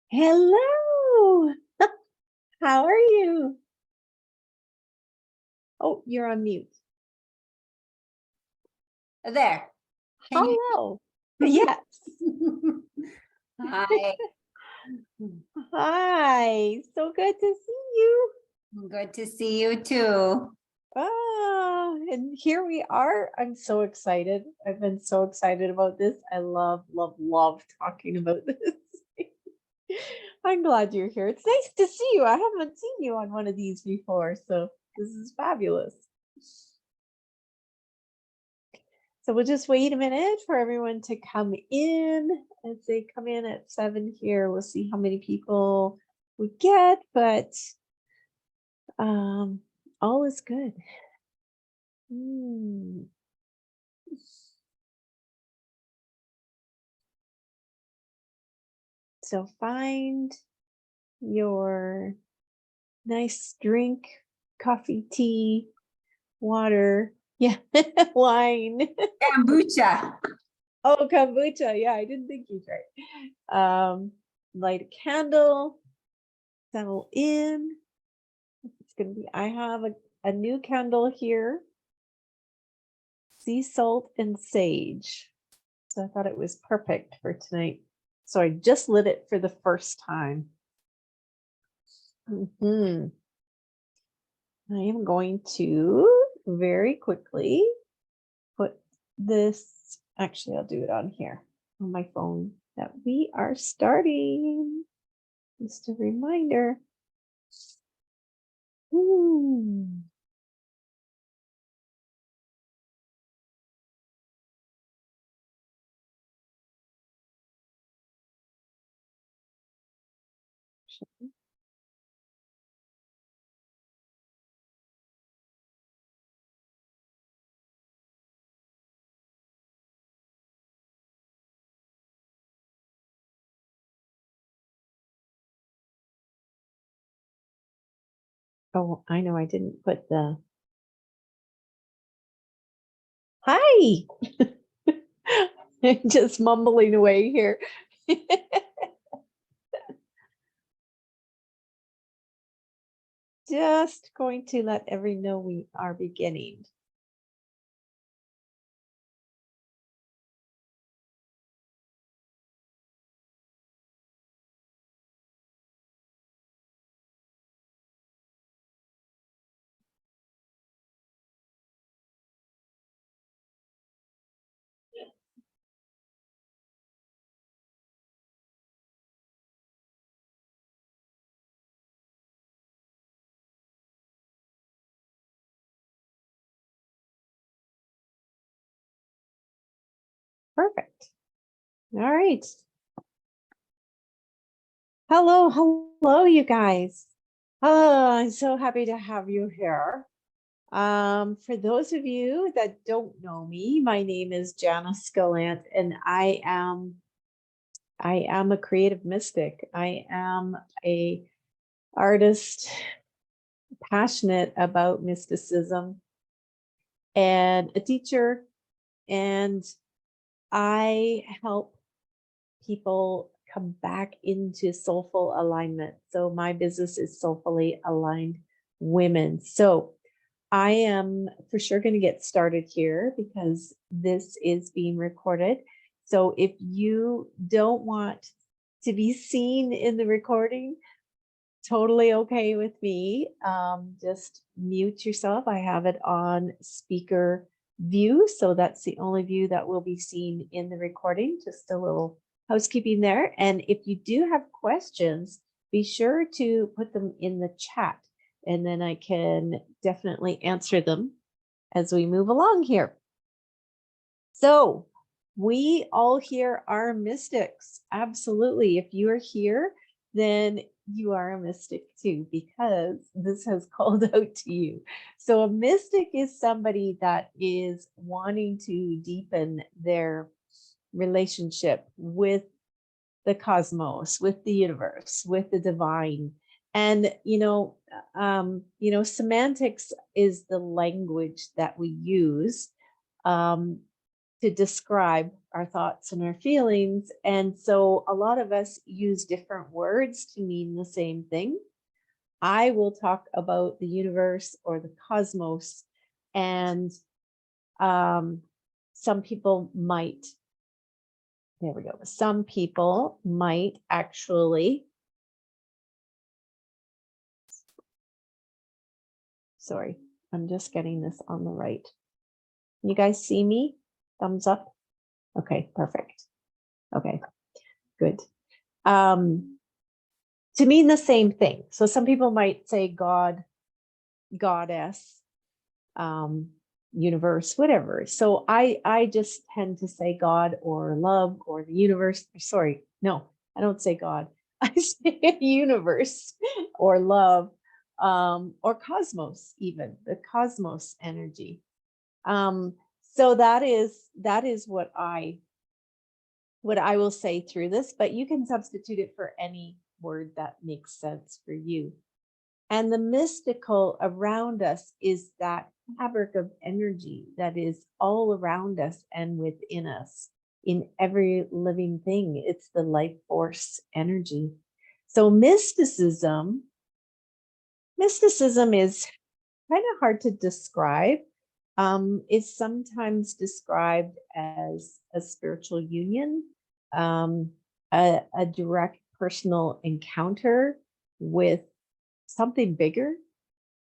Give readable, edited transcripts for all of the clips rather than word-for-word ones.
Hello. How are you? Oh, you're on mute. There. Can you? Hello. Yes. Hi. Hi. So good to see you. Good to see you too. And here we are. I'm so excited. I've been so excited about this. I love talking about this. I'm glad you're here. It's nice to see you. I haven't seen you on one of these before, so this is fabulous. So we'll just wait a minute for everyone to come in. As they come in at 7 here, we'll see how many people we get, but all is good. So find your nice drink, coffee, tea, water, yeah, wine. Kombucha. Oh, kombucha. Yeah, I didn't think you'd right. Light a candle, settle in. It's gonna be, I have a new candle here. Sea salt and sage. So I thought it was perfect for tonight. So I just lit it for the first time. I am going to very quickly put this, actually I'll do it on here on my phone that we are starting. Just a reminder. Oh, I know I didn't put the hi. Just mumbling away here. Just going to let everyone know we are beginning. Perfect. All right. Hello, you guys. Oh, I'm so happy to have you here. For those of you that don't know me, my name is Janice Gallant, and I am a creative mystic. I am a artist, passionate about mysticism, and a teacher, and I help people come back into soulful alignment. So my business is Soulfully Aligned Women. So I am for sure going to get started here because this is being recorded. So if you don't want to be seen in the recording, totally okay with me. Just mute yourself. I have it on speaker view. So that's the only view that will be seen in the recording. Just a little housekeeping there. And if you do have questions, be sure to put them in the chat and then I can definitely answer them as we move along here. So we all here are mystics. Absolutely. If you are here, then you are a mystic too, because this has called out to you. So a mystic is somebody that is wanting to deepen their relationship with the cosmos, with the universe, with the divine. And semantics is the language that we use to describe our thoughts and our feelings. And so a lot of us use different words to mean the same thing. I will talk about the universe or the cosmos, and some people might, there we go. Some people might actually, sorry, I'm just getting this on the right. You guys see me? Thumbs up. Okay, perfect. Okay, good. To mean the same thing. So some people might say God, goddess, universe, whatever. So I just tend to say God or love or the universe. Sorry, no, I don't say God. I say universe or love, or cosmos, even the cosmos energy. So that is what I will say through this, but you can substitute it for any word that makes sense for you. And the mystical around us is that fabric of energy that is all around us and within us, in every living thing. It's the life force energy. So mysticism is kind of hard to describe. It's sometimes described as a spiritual union, a direct personal encounter with something bigger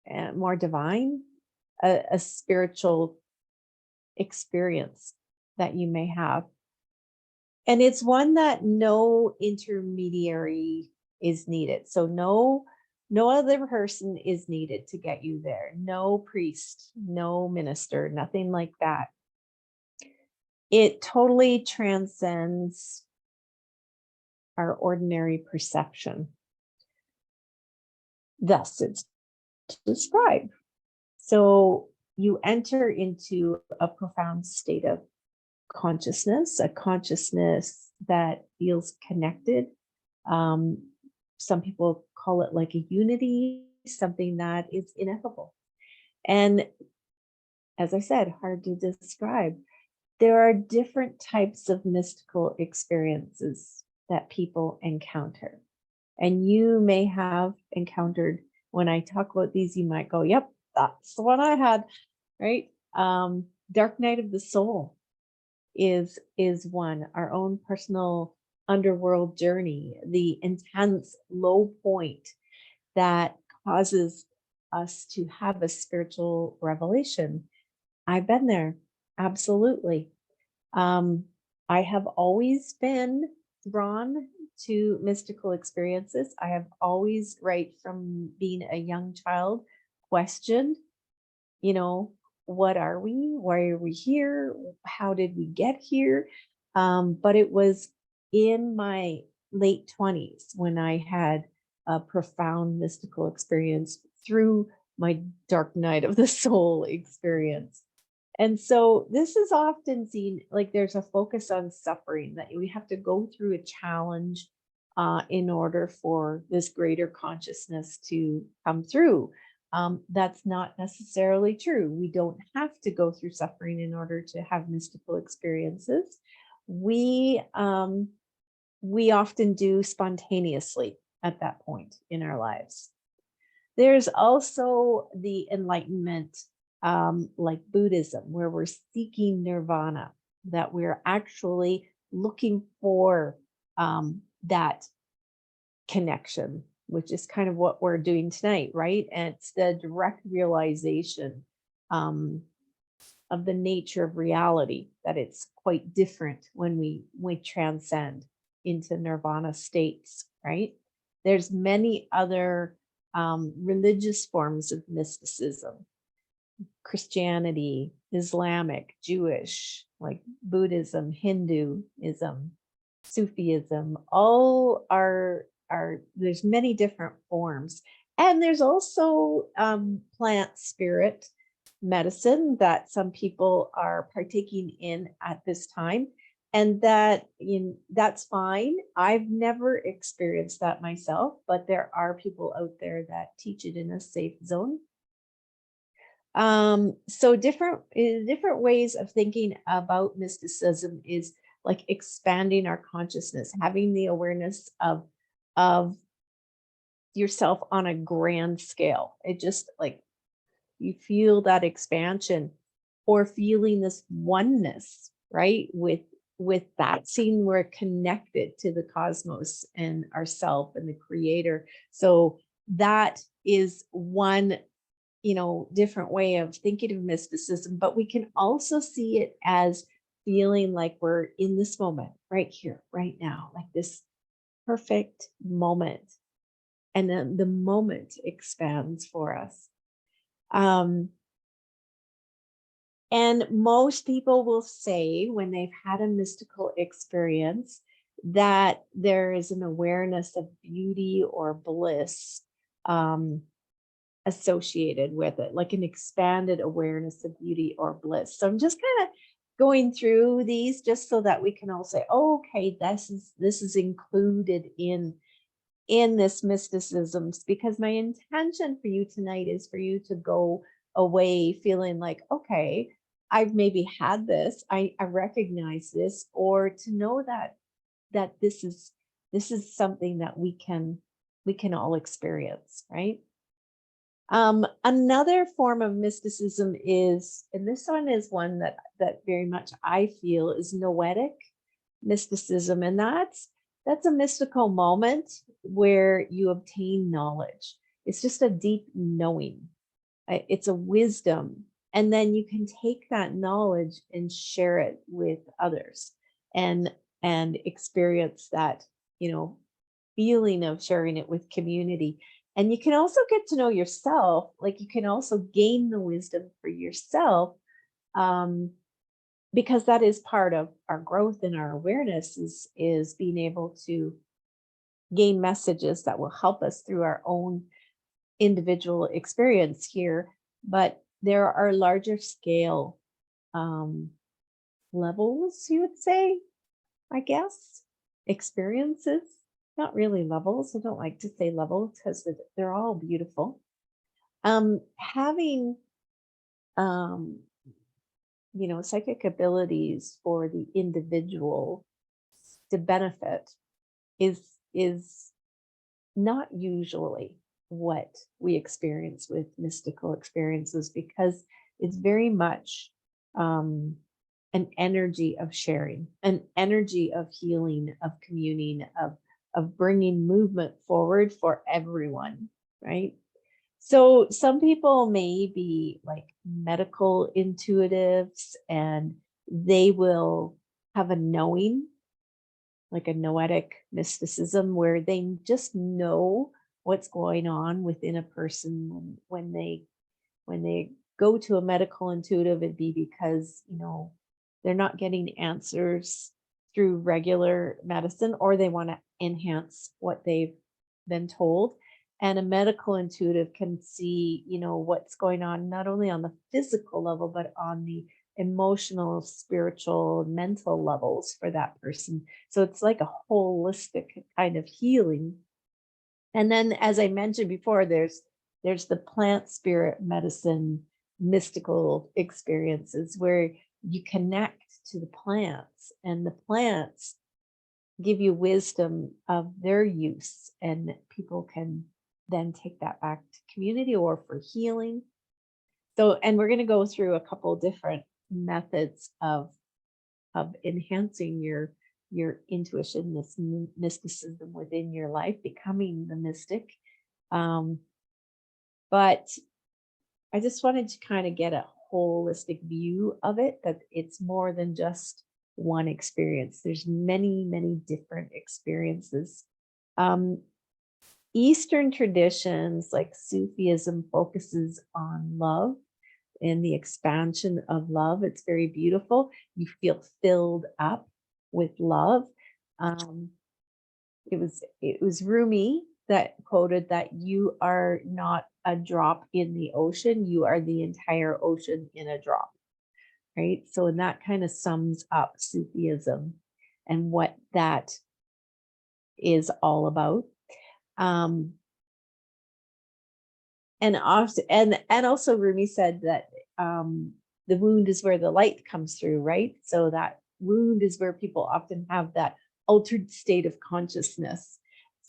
and more divine, a spiritual experience that you may have. And it's one that no intermediary is needed. So no other person is needed to get you there. No priest, no minister, nothing like that. It totally transcends our ordinary perception. Thus, it's described. So you enter into a profound state of consciousness, a consciousness that feels connected. Some people call it like a unity, something that is ineffable. And as I said, hard to describe. There are different types of mystical experiences that people encounter. And you may have encountered, when I talk about these, you might go, yep, that's the one I had, right? Dark night of the soul is one, our own personal underworld journey, the intense low point that causes us to have a spiritual revelation. I've been there, absolutely. I have always been drawn to mystical experiences. I have always, right from being a young child, questioned, what are we? Why are we here? How did we get here? But it was in my late 20s when I had a profound mystical experience through my dark night of the soul experience. And so this is often seen like there's a focus on suffering, that we have to go through a challenge in order for this greater consciousness to come through. That's not necessarily true. We don't have to go through suffering in order to have mystical experiences. We often do spontaneously at that point in our lives. There's also the enlightenment, like Buddhism, where we're seeking nirvana, that we're actually looking for that connection, which is kind of what we're doing tonight, right? And it's the direct realization of the nature of reality, that it's quite different when we transcend into nirvana states, right? There's many other religious forms of mysticism, Christianity, Islamic, Jewish, like Buddhism, Hinduism, Sufism, all are there's many different forms. And there's also plant spirit medicine that some people are partaking in at this time. And that's fine. I've never experienced that myself, but there are people out there that teach it in a safe zone. So different ways of thinking about mysticism is like expanding our consciousness, having the awareness of yourself on a grand scale. It just like you feel that expansion or feeling this oneness, right? With that, seeing we're connected to the cosmos and ourself and the creator. So that is one, different way of thinking of mysticism, but we can also see it as feeling like we're in this moment right here, right now, like this perfect moment. And then the moment expands for us. And most people will say when they've had a mystical experience that there is an awareness of beauty or bliss associated with it, like an expanded awareness of beauty or bliss. So I'm just kind of going through these just so that we can all say, oh, okay, this is included in this mysticism, because my intention for you tonight is for you to go away feeling like, okay, I've maybe had this, I recognize this, or to know that this is something that we can all experience, right? Another form of mysticism is, and this one is one that very much I feel is noetic mysticism, and that's a mystical moment where you obtain knowledge. It's just a deep knowing. It's a wisdom, and then you can take that knowledge and share it with others, and experience that, feeling of sharing it with community. And you can also get to know yourself, like you can also gain the wisdom for yourself, because that is part of our growth and our awareness is being able to gain messages that will help us through our own individual experience here. But there are larger scale levels, you would say, I guess, experiences, not really levels. I don't like to say levels because they're all beautiful. Having psychic abilities for the individual to benefit is not usually what we experience with mystical experiences, because it's very much an energy of sharing, an energy of healing, of communing, of bringing movement forward for everyone, right? So some people may be like medical intuitives, and they will have a knowing, like a noetic mysticism, where they just know what's going on within a person when they go to a medical intuitive. It'd be because they're not getting answers through regular medicine, or they want to enhance what they've been told. And a medical intuitive can see what's going on, not only on the physical level, but on the emotional, spiritual, mental levels for that person. So it's like a holistic kind of healing. And then, as I mentioned before, there's the plant spirit medicine mystical experiences where you connect to the plants, and the plants give you wisdom of their use, and people can then take that back to community or for healing. So, and we're going to go through a couple different methods of enhancing your intuition, this mysticism within your life, becoming the mystic. But I just wanted to kind of get a holistic view of it, that it's more than just one experience. There's many, many different experiences. Eastern traditions like Sufism focuses on love and the expansion of love. It's very beautiful. You feel filled up with love. It was Rumi that quoted that you are not a drop in the ocean, you are the entire ocean in a drop, right? So, and that kind of sums up Sufism and what that is all about. And also Rumi said that the wound is where the light comes through, right? So that wound is where people often have that altered state of consciousness.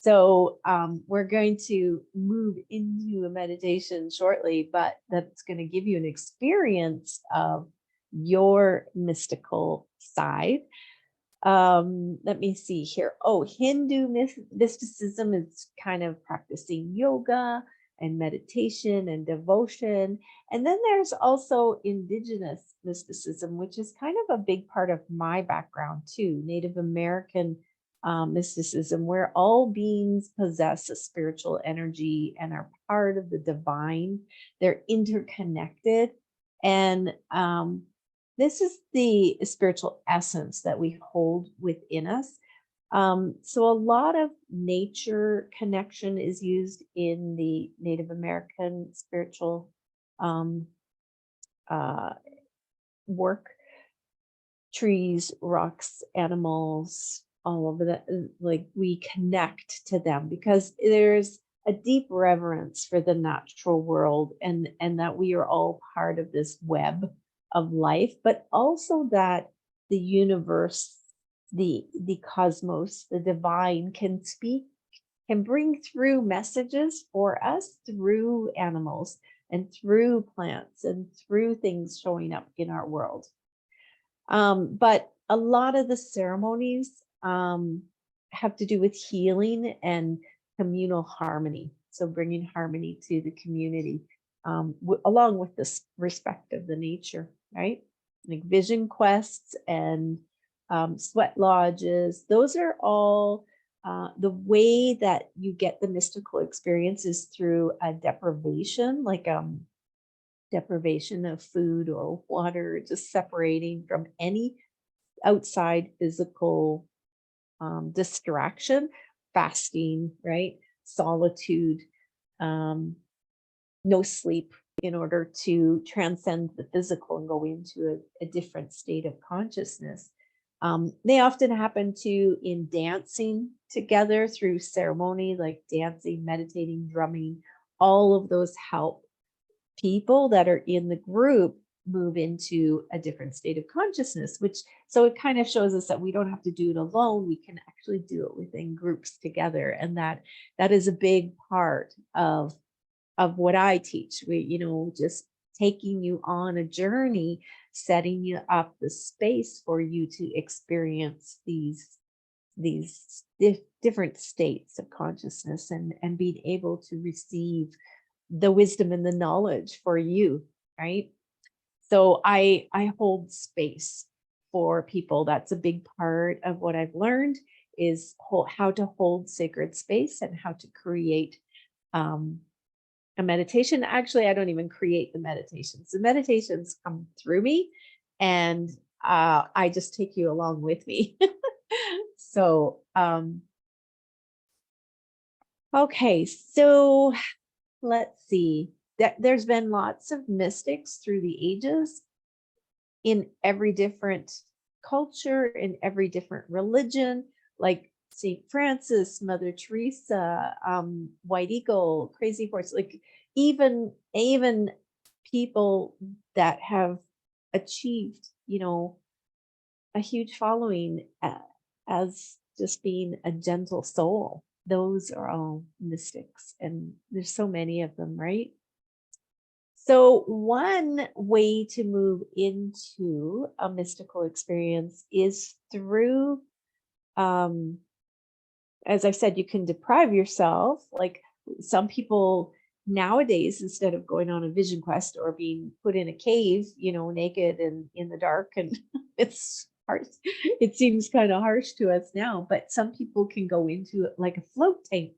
So we're going to move into a meditation shortly, but that's going to give you an experience of your mystical side. Let me see here. Oh, Hindu mysticism is kind of practicing yoga and meditation and devotion. And then there's also indigenous mysticism, which is kind of a big part of my background too. Native American mysticism, where all beings possess a spiritual energy and are part of the divine. They're interconnected. And this is the spiritual essence that we hold within us. So a lot of nature connection is used in the Native American spiritual uh, work. Trees, rocks, animals, all of that, like we connect to them because there's a deep reverence for the natural world and that we are all part of this web of life, but also that the universe, the cosmos, the divine can speak, can bring through messages for us through animals and through plants and through things showing up in our world. But a lot of the ceremonies have to do with healing and communal harmony. So bringing harmony to the community, along with this respect of the nature, right? Like vision quests and sweat lodges. Those are all the way that you get the mystical experience is through a deprivation, like deprivation of food or water, just separating from any outside physical distraction, fasting, right? Solitude, no sleep in order to transcend the physical and go into a different state of consciousness. They often happen too in dancing together through ceremony, like dancing, meditating, drumming. All of those help people that are in the group move into a different state of consciousness, which so it kind of shows us that we don't have to do it alone. We can actually do it within groups together. And that is a big part of what I teach. We, just taking you on a journey, setting you up the space for you to experience these different states of consciousness and being able to receive the wisdom and the knowledge for you, right? So I hold space for people. That's a big part of what I've learned is how to hold sacred space and how to create a meditation. Actually, I don't even create the meditations. The meditations come through me and I just take you along with me. So, okay, so let's see. There's been lots of mystics through the ages in every different culture, in every different religion, like St. Francis, Mother Teresa, White Eagle, Crazy Horse, like even people that have achieved, a huge following as just being a gentle soul. Those are all mystics, and there's so many of them, right? So one way to move into a mystical experience is through, as I said, you can deprive yourself. Like some people nowadays, instead of going on a vision quest or being put in a cave, naked and in the dark, and it's harsh. It seems kind of harsh to us now, but some people can go into it like a float tank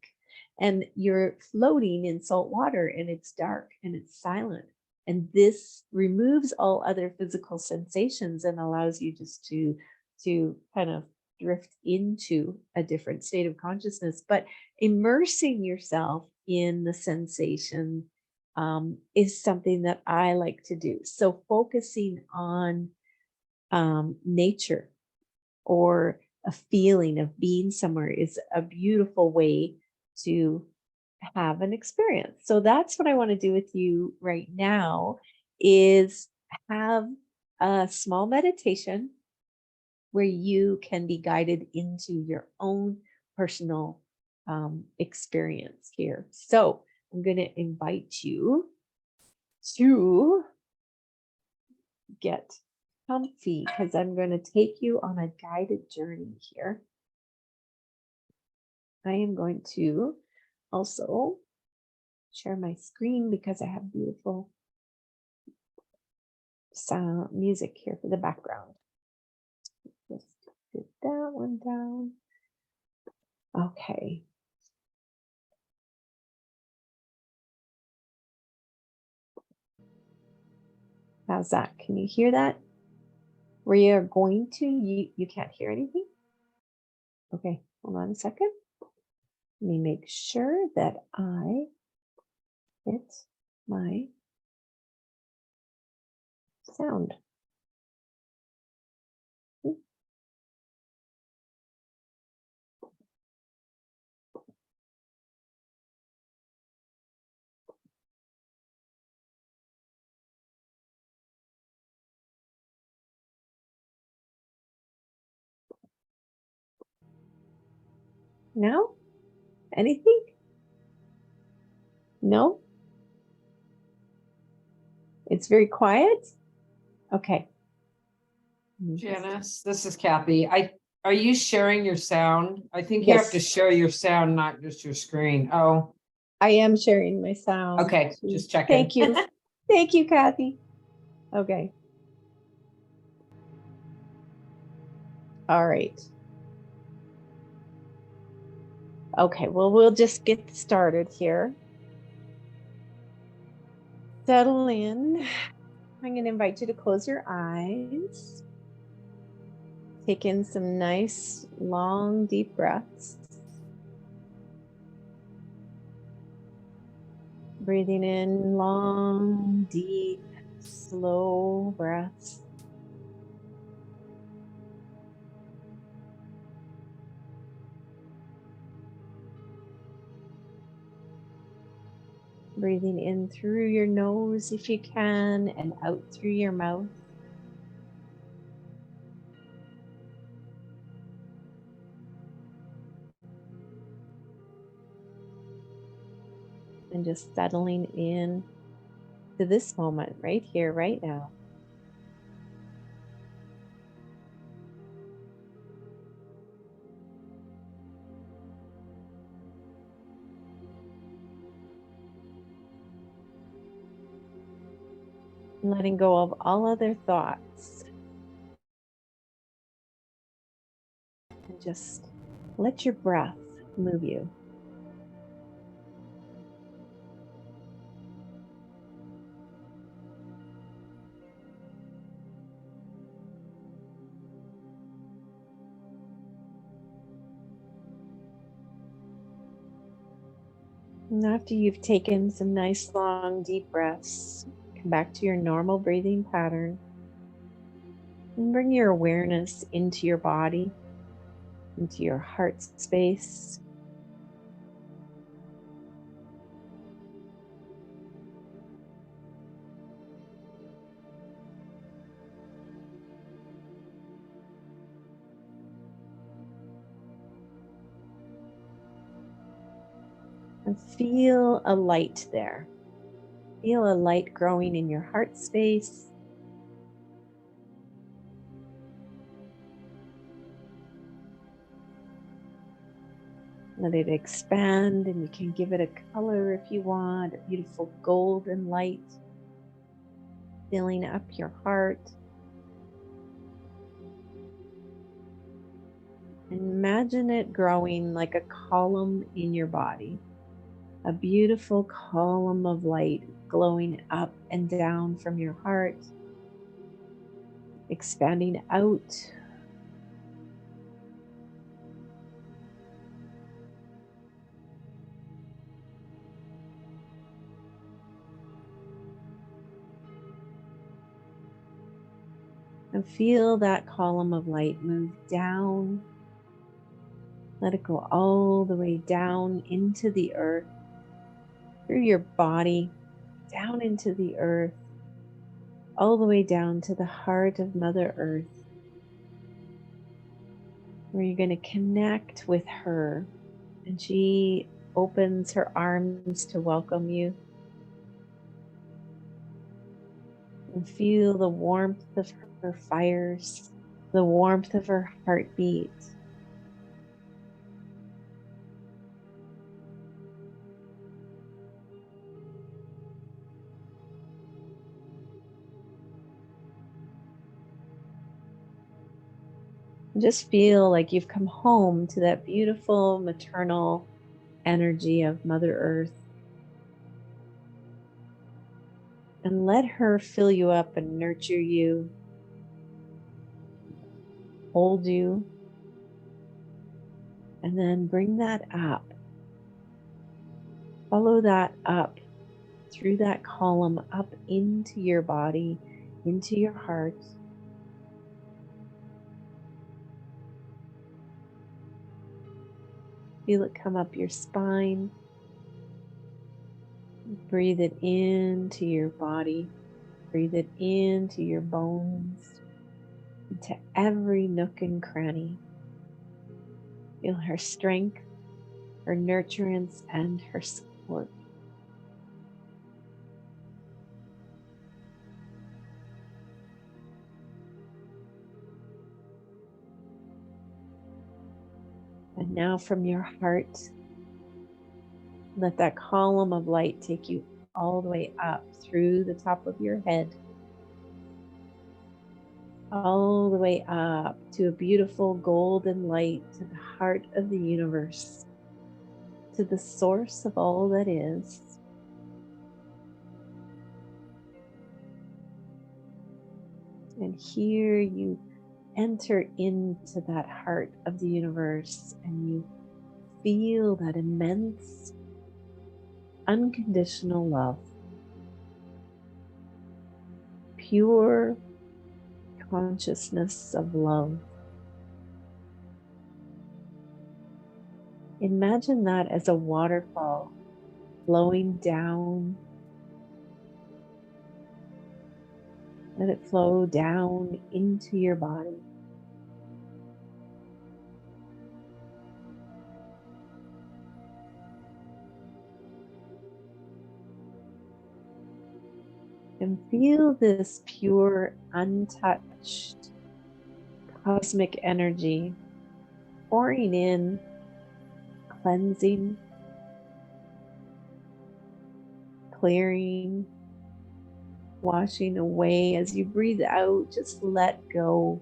and you're floating in salt water and it's dark and it's silent. And this removes all other physical sensations and allows you just to kind of drift into a different state of consciousness. But immersing yourself in the sensation is something that I like to do. So focusing on nature or a feeling of being somewhere is a beautiful way to have an experience. So that's what I want to do with you right now is have a small meditation where you can be guided into your own personal experience here. So I'm going to invite you to get comfy because I'm going to take you on a guided journey here. I am going to also share my screen because I have beautiful sound music here for the background. Just put that one down. Okay. How's that? Can you hear that? We are going to, you can't hear anything? Okay, hold on a second. Let me make sure that I hit my sound. Now? Anything? No? It's very quiet? Okay. Janice, this is Kathy. Are you sharing your sound? I think you have to Yes. share your sound, not just your screen. Oh, I am sharing my sound. okay, too. just checking. Thank you. Thank you, Kathy. Okay. All right. Okay, well, we'll just get started here. Settle in. I'm going to invite you to close your eyes. Take in some nice, long, deep breaths. Breathing in long, deep, slow breaths. Breathing in through your nose if you can, and out through your mouth. And just settling in to this moment right here, right now. Letting go of all other thoughts. And just let your breath move you. And after you've taken some nice, long, deep breaths, come back to your normal breathing pattern and bring your awareness into your body, into your heart space. And feel a light there. Feel a light growing in your heart space. Let it expand, and you can give it a color if you want, a beautiful golden light filling up your heart. And imagine it growing like a column in your body, a beautiful column of light glowing up and down from your heart, expanding out. And feel that column of light move down. Let it go all the way down into the earth, through your body, down into the earth, all the way down to the heart of Mother Earth. where you're going to connect with her, and she opens her arms to welcome you. And feel the warmth of her fires, the warmth of her heartbeat. Just feel like you've come home to that beautiful maternal energy of Mother Earth. And let her fill you up and nurture you, hold you, and then bring that up. Follow that up through that column up into your body, into your heart. Feel it come up your spine. Breathe it into your body. Breathe it into your bones, into every nook and cranny. Feel her strength, her nurturance, and her support. And now from your heart, let that column of light take you all the way up through the top of your head, all the way up to a beautiful golden light to the heart of the universe, to the source of all that is. And here you enter into that heart of the universe and you feel that immense, unconditional love, pure consciousness of love. Imagine that as a waterfall flowing down. Let it flow down into your body. And feel this pure, untouched cosmic energy pouring in, cleansing, clearing, washing away. As you breathe out, just let go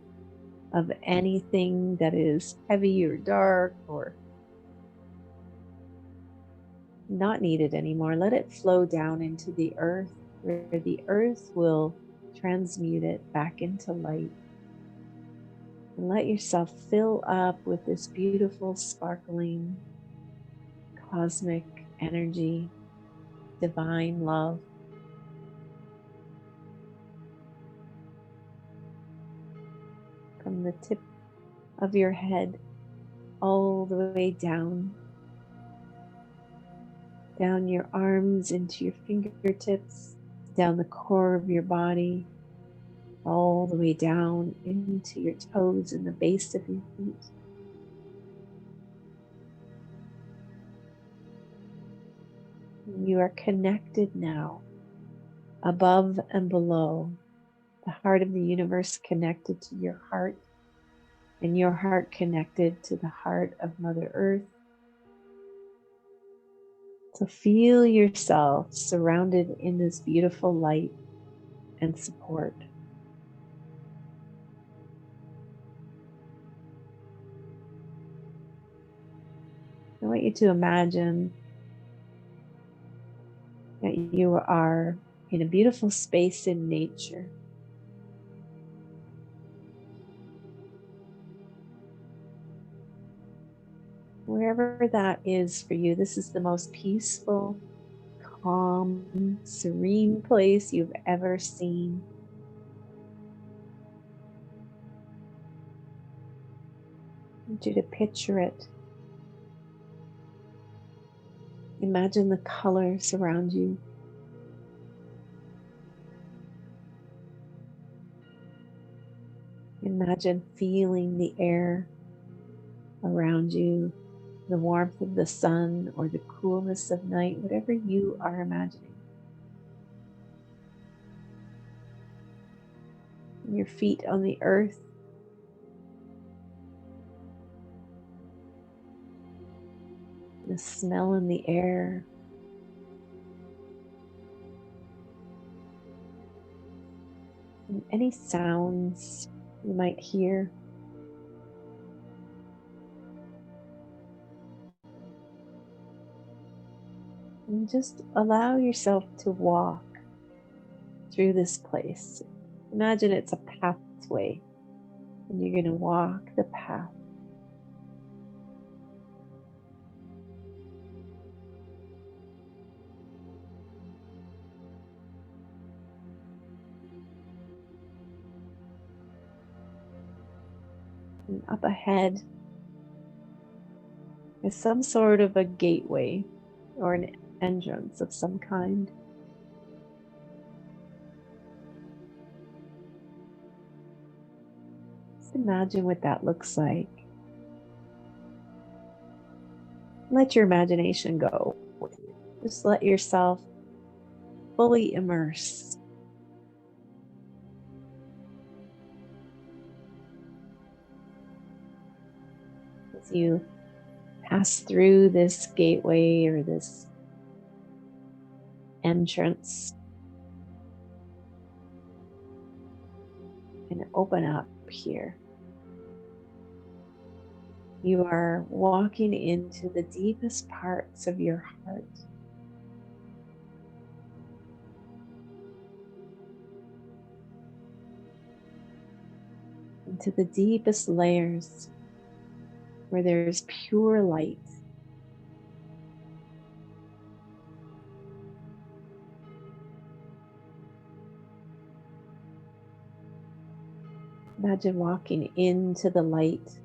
of anything that is heavy or dark or not needed anymore. Let it flow down into the earth, where the earth will transmute it back into light. And let yourself fill up with this beautiful, sparkling, cosmic energy, divine love. From the tip of your head all the way down your arms into your fingertips, down the core of your body, all the way down into your toes and the base of your feet. You are connected now, above and below, the heart of the universe connected to your heart, and your heart connected to the heart of Mother Earth. So feel yourself surrounded in this beautiful light and support. I want you to imagine that you are in a beautiful space in nature. Wherever that is for you, this is the most peaceful, calm, serene place you've ever seen. I want you to picture it. Imagine the colors around you. Imagine feeling the air around you, the warmth of the sun or the coolness of night, whatever you are imagining. Your feet on the earth. The smell in the air. And any sounds you might hear. And just allow yourself to walk through this place. Imagine it's a pathway, and you're going to walk the path. And up ahead is some sort of a gateway or an entrance of some kind. Just imagine what that looks like. Let your imagination go. Just let yourself fully immerse. As you pass through this gateway or this entrance, and open up here. You are walking into the deepest parts of your heart. Into the deepest layers where there's pure light. Imagine walking into the light.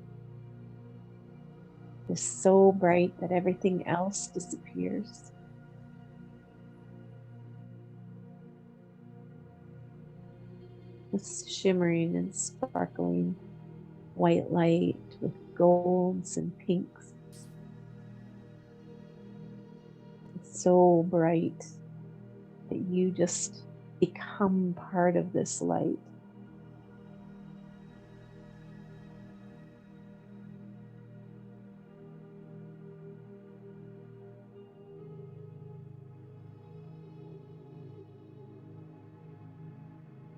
It's so bright that everything else disappears. This shimmering and sparkling white light with golds and pinks. It's so bright that you just become part of this light.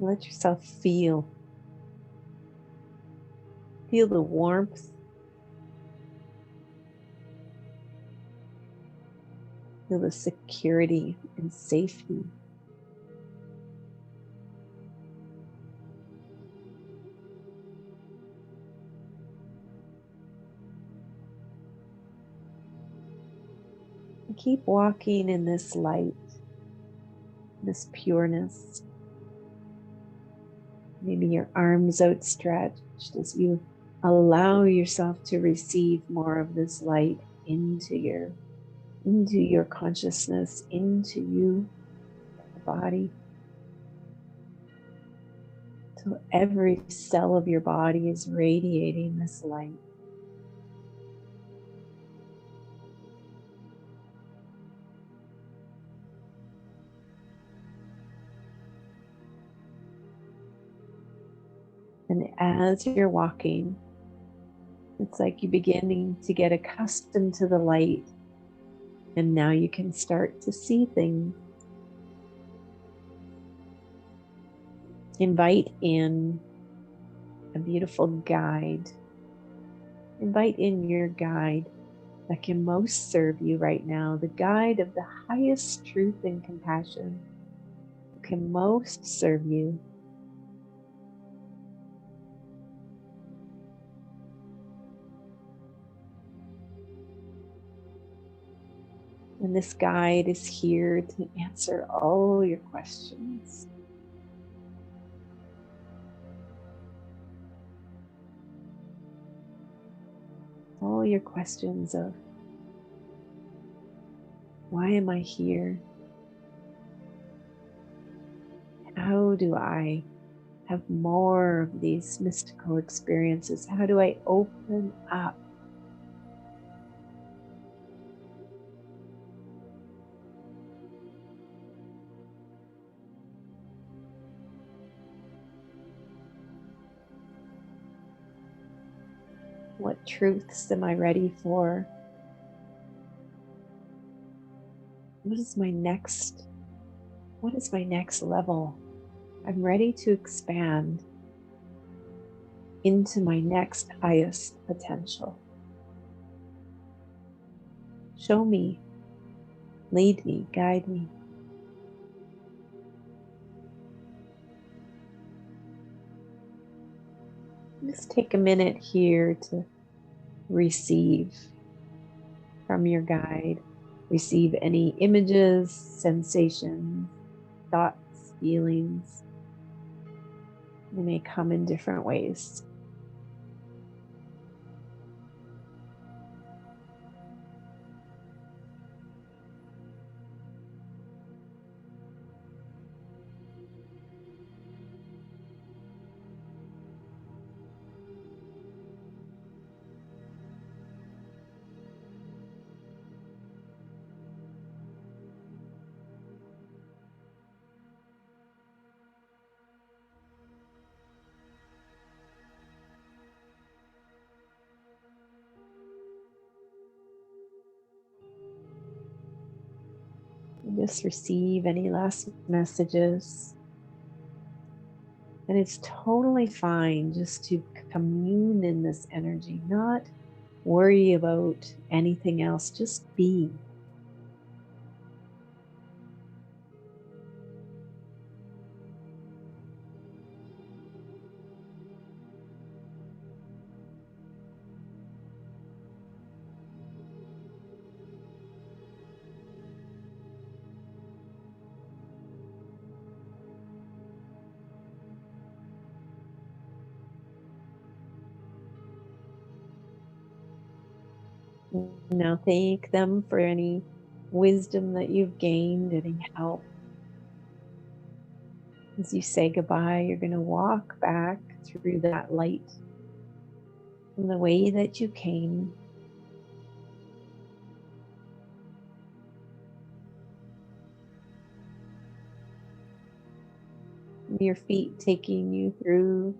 Let yourself feel the warmth, feel the security and safety. And keep walking in this light, this pureness. Maybe your arms outstretched as you allow yourself to receive more of this light into your consciousness, into you, your body. Till every cell of your body is radiating this light. And as you're walking, it's like you're beginning to get accustomed to the light. And now you can start to see things. Invite in a beautiful guide. Invite in your guide that can most serve you right now, the guide of the highest truth and compassion who can most serve you. And this guide is here to answer all your questions. All your questions of, why am I here? How do I have more of these mystical experiences? How do I open up What truths am I ready for? What is my next level? I'm ready to expand into my next highest potential. Show me, lead me, guide me. Just take a minute here to receive from your guide. Receive any images, sensations, thoughts, feelings. They may come in different ways. Just receive any last messages. And it's totally fine just to commune in this energy, not worry about anything else, just be. Now thank them for any wisdom that you've gained, any help. As you say goodbye, you're going to walk back through that light in the way that you came. Your feet taking you through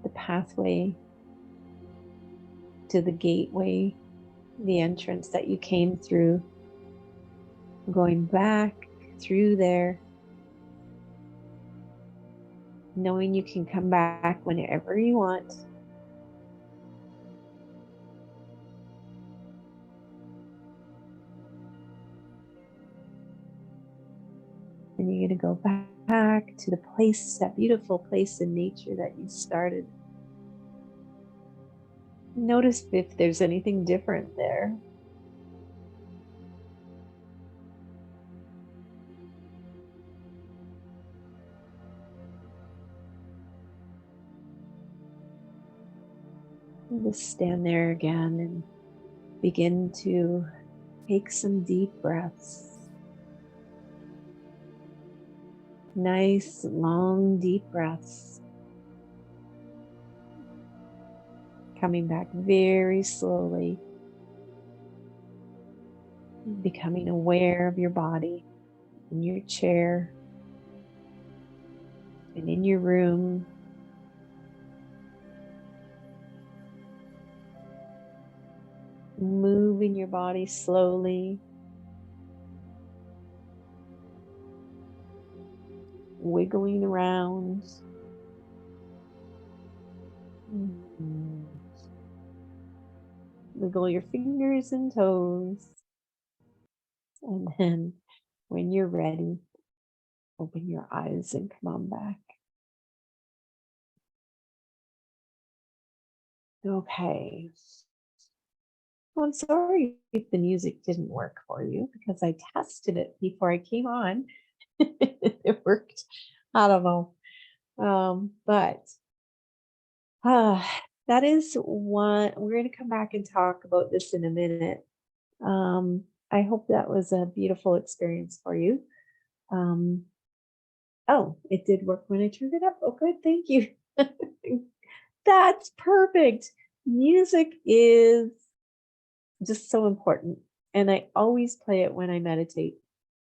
the pathway to the gateway, the entrance that you came through, going back through there, knowing you can come back whenever you want. And you're going to go back to the place, that beautiful place in nature that you started. Notice if there's anything different there. And just stand there again and begin to take some deep breaths. Nice, long, deep breaths. Coming back very slowly. Becoming aware of your body in your chair and in your room. Moving your body slowly. Wiggling around. Wiggle your fingers and toes. And then when you're ready, open your eyes and come on back. Okay. Well, I'm sorry if the music didn't work for you because I tested it before I came on. It worked. I don't know. But that is one. We're going to come back and talk about this in a minute. I hope that was a beautiful experience for you. Oh, it did work when I turned it up. Oh, good. Thank you. That's perfect. Music is just so important. And I always play it when I meditate.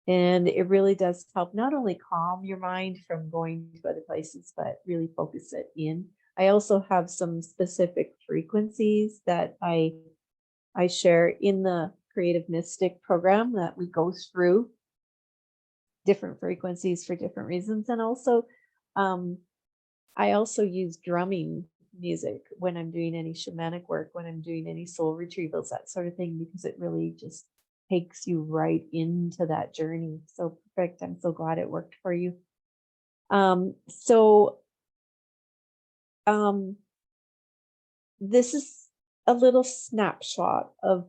And it really does help not only calm your mind from going to other places, but really focus it in I also have some specific frequencies that I share in the Creative Mystic program that we go through different frequencies for different reasons. And also, I also use drumming music when I'm doing any shamanic work, when I'm doing any soul retrievals, that sort of thing, because it really just takes you right into that journey. So perfect. I'm so glad it worked for you. This is a little snapshot of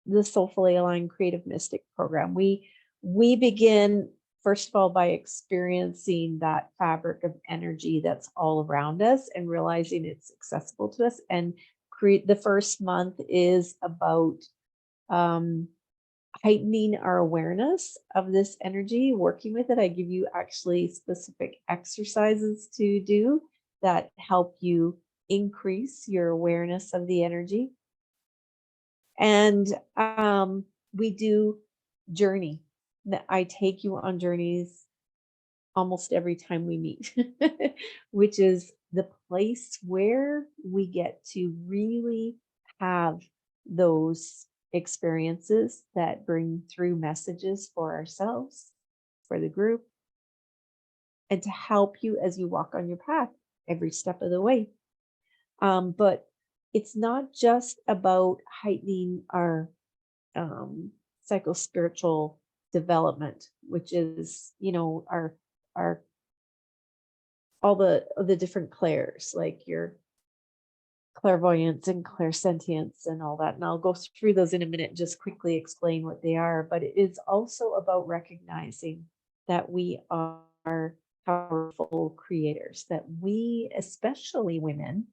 the Soulfully Aligned Creative Mystic program. We begin first of all by experiencing that fabric of energy that's all around us and realizing it's accessible to us. And create the first month is about heightening our awareness of this energy, working with it. I give you actually specific exercises to do that help you increase your awareness of the energy. And we do journey. I take you on journeys almost every time we meet, which is the place where we get to really have those experiences that bring through messages for ourselves, for the group, and to help you as you walk on your path every step of the way. But it's not just about heightening our psycho-spiritual development, which is, our all the different clairs, like your clairvoyance and clairsentience and all that. And I'll go through those in a minute and just quickly explain what they are. But it is also about recognizing that we are powerful creators, that we, especially women,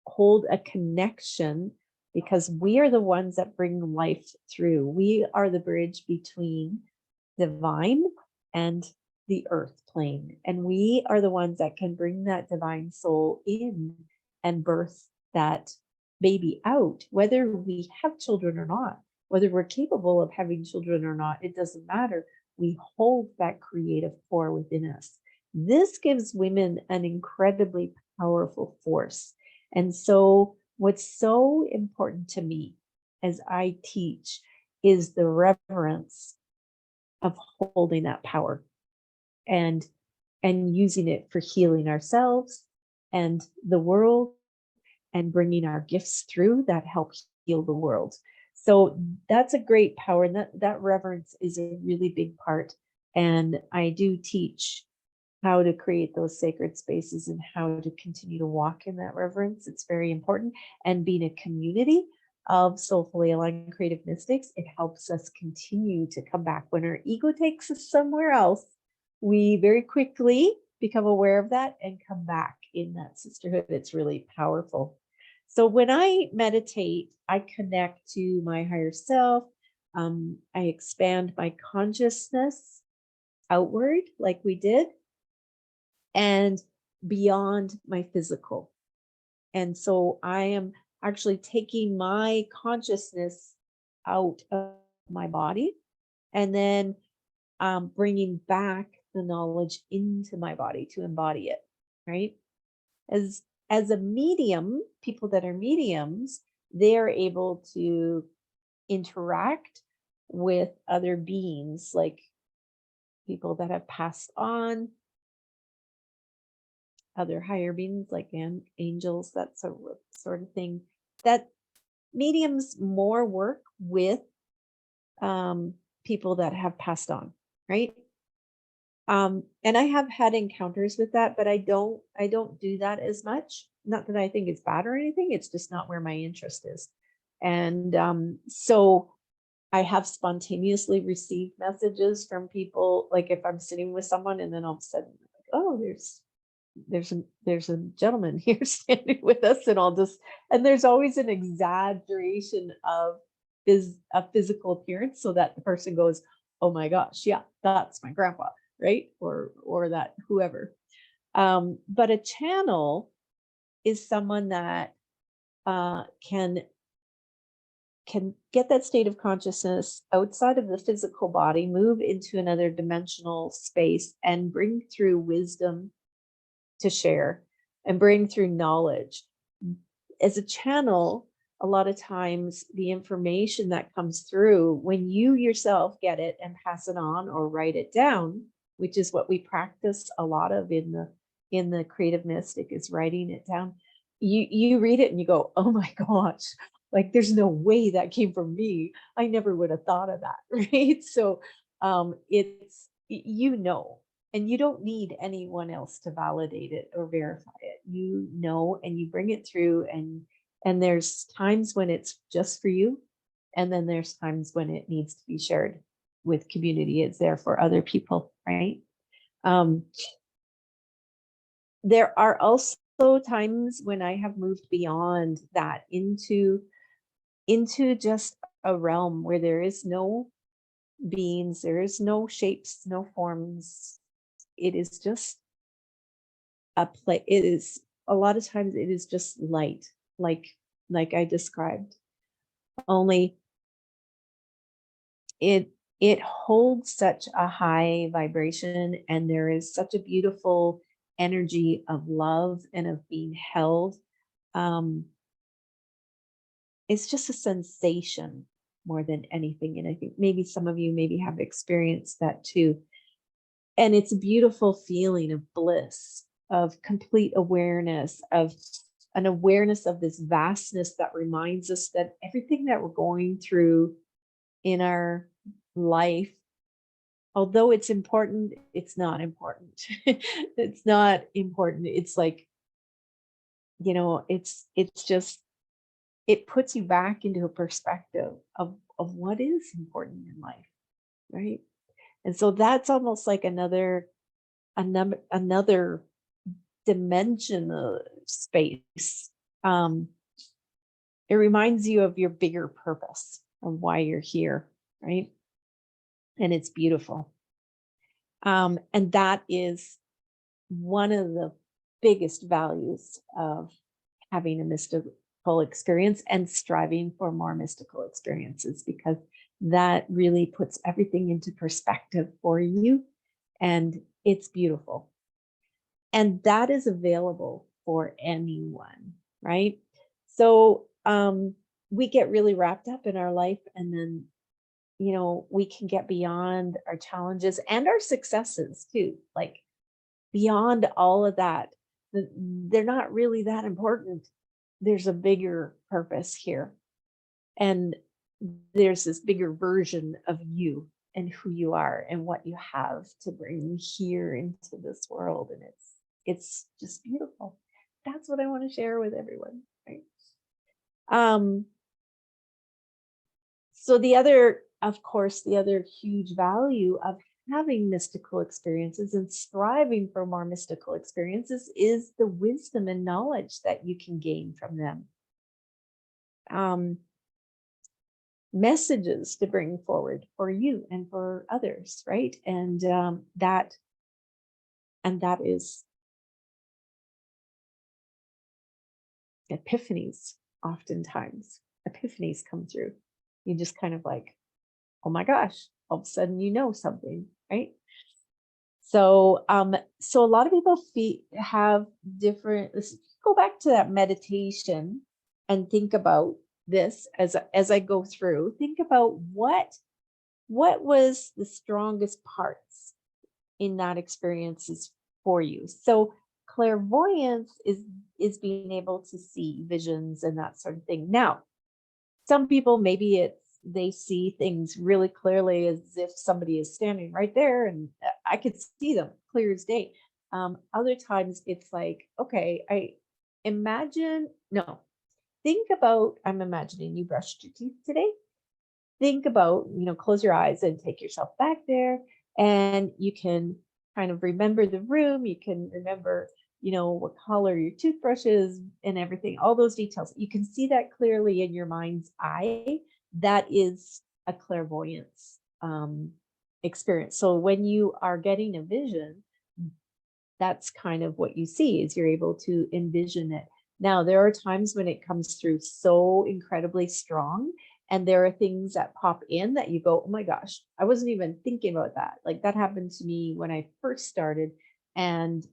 hold a connection because we are the ones that bring life through. We are the bridge between divine and the earth plane. And we are the ones that can bring that divine soul in and birth that baby out, whether we have children or not, whether we're capable of having children or not, it doesn't matter. We hold that creative core within us. This gives women an incredibly powerful force. And so what's so important to me as I teach is the reverence of holding that power and using it for healing ourselves and the world and bringing our gifts through that help heal the world. So that's a great power, and that reverence is a really big part. And I do teach how to create those sacred spaces and how to continue to walk in that reverence. It's very important. And being a community of soulfully aligned creative mystics, it helps us continue to come back. When our ego takes us somewhere else, we very quickly become aware of that and come back in that sisterhood. It's really powerful. So when I meditate, I connect to my higher self. I expand my consciousness outward, like we did, and beyond my physical. And so I am actually taking my consciousness out of my body and then bringing back the knowledge into my body to embody it, right? As a medium, people that are mediums, they are able to interact with other beings, like people that have passed on, other higher beings like angels, that sort of thing. That mediums more work with people that have passed on, right? And I have had encounters with that, but I don't do that as much. Not that I think it's bad or anything, it's just not where my interest is. And so I have spontaneously received messages from people, like if I'm sitting with someone and then all of a sudden, like, oh, there's a gentleman here standing with us, and there's always an exaggeration of a physical appearance so that the person goes, oh my gosh, yeah, that's my grandpa, right? Or that whoever. But a channel is someone that can get that state of consciousness outside of the physical body, move into another dimensional space, and bring through wisdom to share. and bring through knowledge. As a channel, a lot of times the information that comes through, when you yourself get it and pass it on or write it down, which is what we practice a lot of in the creative mystic, is writing it down. You read it and you go, oh my gosh, like there's no way that came from me. I never would have thought of that, right? So it's, and you don't need anyone else to validate it or verify it. You know, and you bring it through, and there's times when it's just for you, and then there's times when it needs to be shared with community. It's there for other people, right? There are also times when I have moved beyond that into just a realm where there is no beings, there is no shapes, no forms. It is just a play. It is, a lot of times it is just light, like I described. Only it holds such a high vibration, and there is such a beautiful energy of love and of being held. It's just a sensation more than anything, and I think maybe some of you maybe have experienced that too. And it's a beautiful feeling of bliss, of complete awareness, of an awareness of this vastness that reminds us that everything that we're going through in our life, although it's important, it's not important. It's not important. It's like, it's just, it puts you back into a perspective of what is important in life, right? And so that's almost like another dimension of space. It reminds you of your bigger purpose, of why you're here, right? And it's beautiful. And that is one of the biggest values of having a mystical experience and striving for more mystical experiences, because that really puts everything into perspective for you, and it's beautiful. And that is available for anyone, right? So we get really wrapped up in our life, and then we can get beyond our challenges and our successes too, like beyond all of that. They're not really that important. There's a bigger purpose here, and there's this bigger version of you and who you are and what you have to bring here into this world, and it's just beautiful. That's what I want to share with everyone, right? So the other huge value of having mystical experiences and striving for more mystical experiences is the wisdom and knowledge that you can gain from them. Messages to bring forward for you and for others, right? And that is epiphanies. Oftentimes epiphanies come through. You just kind of like, oh my gosh, all of a sudden something, right? So so a lot of people have different, let's go back to that meditation and think about this as I go through. Think about what was the strongest parts in that experiences for you. So clairvoyance is being able to see visions and that sort of thing. Now, some people, maybe they see things really clearly, as if somebody is standing right there and I could see them clear as day. Other times it's like, okay, think about, I'm imagining you brushed your teeth today. Think about, close your eyes and take yourself back there, and you can kind of remember the room. You can remember, what color your toothbrush is and everything, all those details. You can see that clearly in your mind's eye. That is a clairvoyance experience. So when you are getting a vision, that's kind of what you see, is you're able to envision it. Now, there are times when it comes through so incredibly strong, and there are things that pop in that you go, oh my gosh, I wasn't even thinking about that. Like that happened to me when I first started. And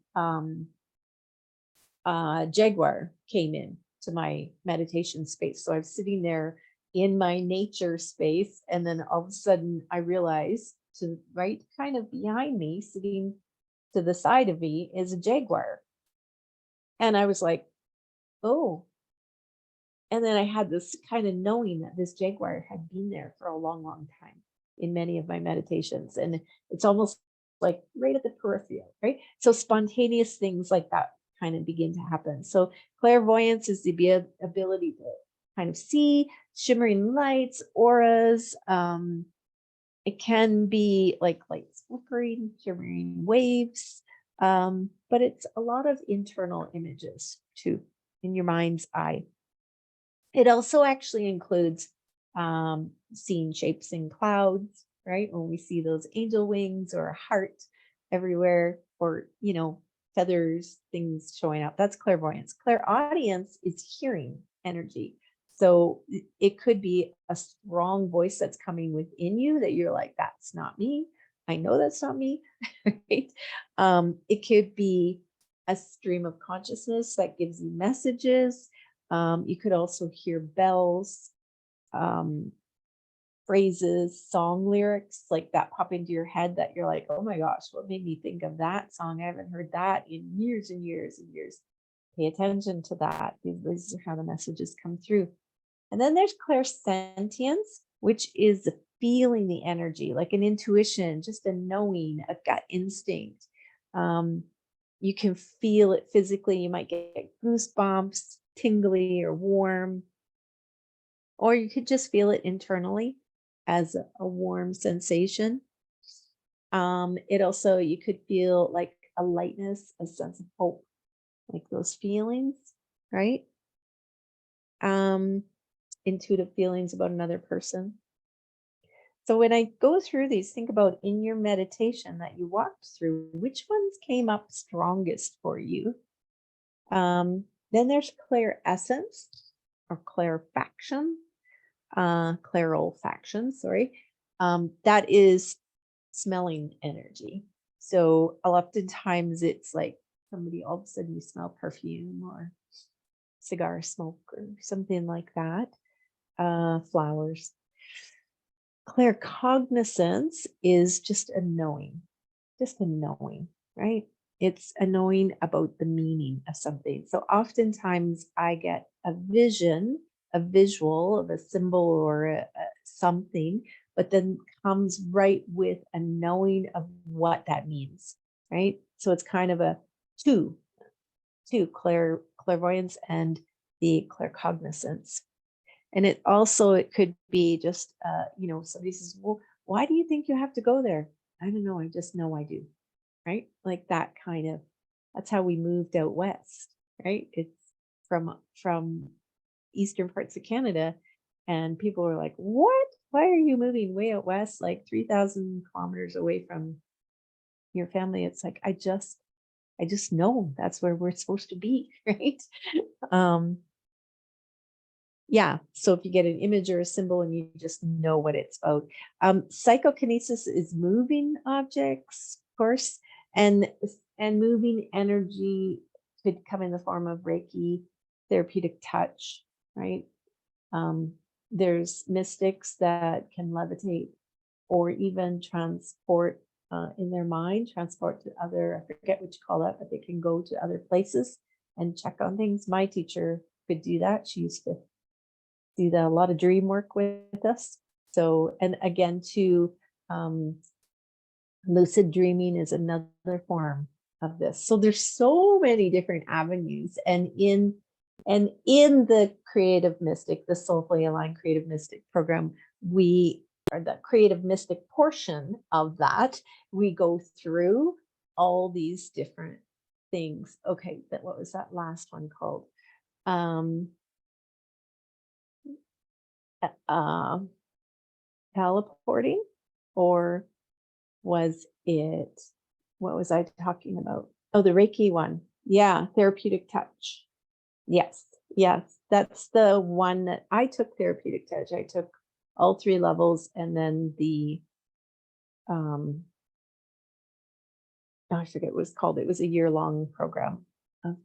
jaguar came in to my meditation space. So I'm sitting there in my nature space, and then all of a sudden I realized to right kind of behind me, sitting to the side of me, is a jaguar. And I was like, oh. And then I had this kind of knowing that this jaguar had been there for a long, long time in many of my meditations. And it's almost like right at the peripheral, right? So spontaneous things like that kind of begin to happen. So clairvoyance is the ability to kind of see shimmering lights, auras. It can be like lights flickering, shimmering waves, but it's a lot of internal images too in your mind's eye. It also actually includes seeing shapes in clouds, right? When we see those angel wings or a heart everywhere, or, feathers, things showing up. That's clairvoyance. Clairaudience is hearing energy. So it could be a strong voice that's coming within you that you're like, that's not me. I know that's not me. Right? It could be a stream of consciousness that gives you messages. You could also hear bells, phrases, song lyrics like that pop into your head that you're like, oh my gosh, what made me think of that song? I haven't heard that in years and years and years. Pay attention to that. These are how the messages come through. And then there's clairsentience, which is feeling the energy, like an intuition, just a knowing, a gut instinct. You can feel it physically. You might get goosebumps, tingly or warm, or you could just feel it internally as a warm sensation. It also, you could feel like a lightness, a sense of hope, like those feelings, right? Intuitive feelings about another person. So when I go through these, think about in your meditation that you walked through, which ones came up strongest for you? Then there's clairessence or clairfaction, clairolfaction, sorry. That is smelling energy. So oftentimes it's like somebody, all of a sudden you smell perfume or cigar smoke or something like that. Flowers. Claircognizance is just a knowing, right? It's a knowing about the meaning of something. So oftentimes I get a vision, a visual of a symbol or something, but then comes right with a knowing of what that means, right? So it's kind of a two clairvoyance and the claircognizance. And it could be just, somebody says, well, why do you think you have to go there? I don't know. I just know I do. Right. Like that kind of, that's how we moved out west. Right. It's from eastern parts of Canada. And people were like, what? Why are you moving way out west, like 3,000 kilometers away from your family? It's like, I just know that's where we're supposed to be. Right. Yeah. So if you get an image or a symbol and you just know what it's about. Psychokinesis is moving objects, of course, and moving energy could come in the form of Reiki, therapeutic touch, right? There's mystics that can levitate or even transport in their mind, transport to other, I forget what you call that, but they can go to other places and check on things. My teacher could do that. She used to do a lot of dream work with us. So, and again, too, lucid dreaming is another form of this. So there's so many different avenues, and in the Creative Mystic, the Soulfully Aligned Creative Mystic program, we are the Creative Mystic portion of that. We go through all these different things. Okay, what was that last one called? Teleporting, or was it, what was I talking about? Oh, the Reiki one. Yeah, therapeutic touch. Yes, that's the one that I took. Therapeutic touch. I took all 3 levels, and then the I forget what it was called. It was a year-long program.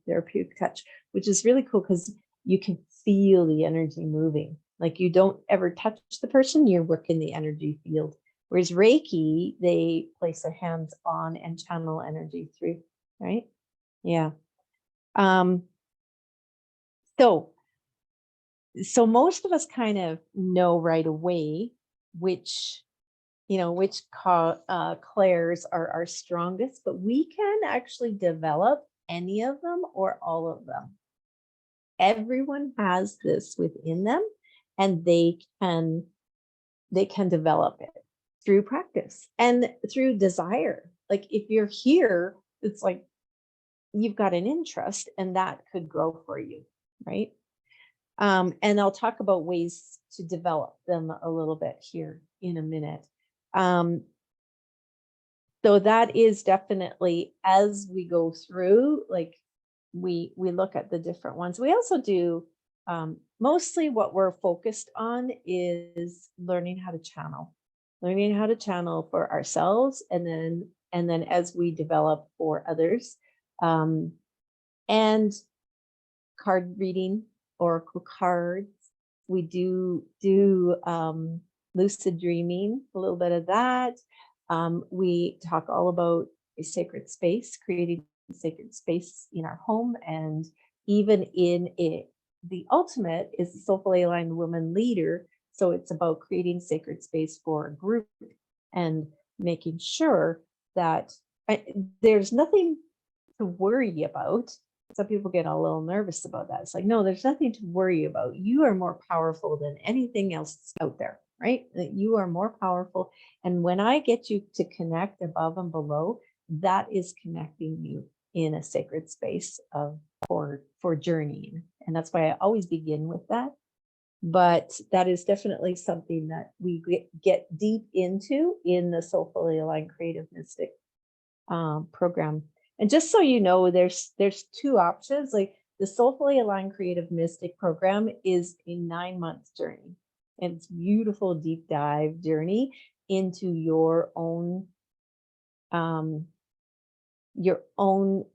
therapeutic touch, which is really cool because you can feel the energy moving. Like you don't ever touch the person, you're working the energy field. Whereas Reiki, they place their hands on and channel energy through, right? Yeah. So most of us kind of know right away which clairs are our strongest, but we can actually develop any of them or all of them. Everyone has this within them, and they can develop it through practice and through desire. Like if you're here, it's like you've got an interest and that could grow for you, right? And I'll talk about ways to develop them a little bit here in a minute. So that is definitely, as we go through, like we look at the different ones. We also do mostly what we're focused on is learning how to channel for ourselves, and then as we develop for others, and card reading, oracle cards. We do lucid dreaming, a little bit of that. We talk all about a sacred space, creating a sacred space in our home, and even in it. The ultimate is the soulfully aligned woman leader. So it's about creating sacred space for a group and making sure that there's nothing to worry about. Some people get a little nervous about that. It's like, no, there's nothing to worry about. You are more powerful than anything else out there, right? That you are more powerful. And when I get you to connect above and below, that is connecting you in a sacred space for journeying. And that's why I always begin with that. But that is definitely something that we get deep into in the Soulfully Aligned Creative Mystic program. And just so you know, there's two options. Like the Soulfully Aligned Creative Mystic program is a 9-month journey. And it's beautiful deep dive journey into your own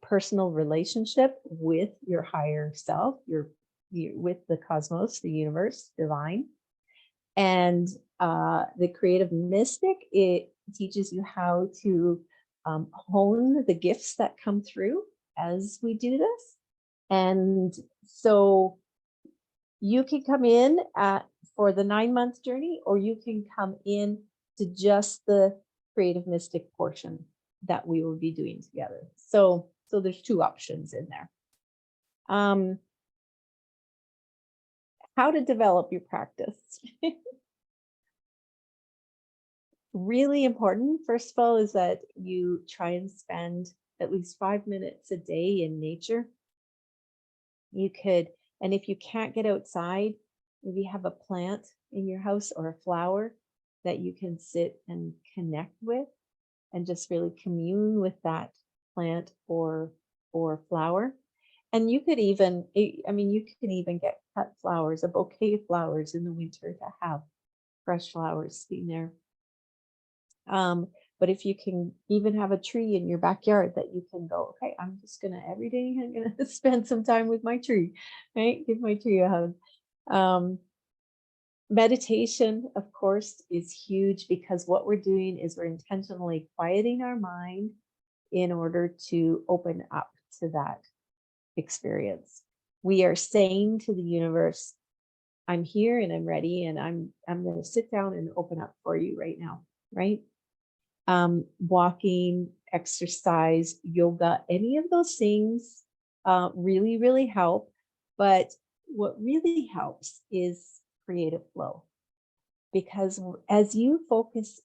personal relationship with your higher self, with the cosmos, the universe, divine. And the Creative Mystic, it teaches you how to hone the gifts that come through as we do this. And so you can come in for the 9-month journey, or you can come in to just the Creative Mystic portion that we will be doing together. So there's two options in there. How to develop your practice. Really important, first of all, is that you try and spend at least 5 minutes a day in nature. You could, and if you can't get outside, maybe have a plant in your house or a flower that you can sit and connect with and just really commune with that plant or flower. And you could even, you can even get cut flowers, a bouquet of flowers in the winter to have fresh flowers being there. But if you can even have a tree in your backyard that you can go, okay, I'm just gonna every day I'm gonna spend some time with my tree, right? Give my tree a hug. Meditation, of course, is huge, because what we're doing is we're intentionally quieting our mind in order to open up to that experience. We are saying to the universe, I'm here and I'm ready, and I'm going to sit down and open up for you right now, right? Walking, exercise, yoga, any of those things really, really help. But what really helps is creative flow, because as you focus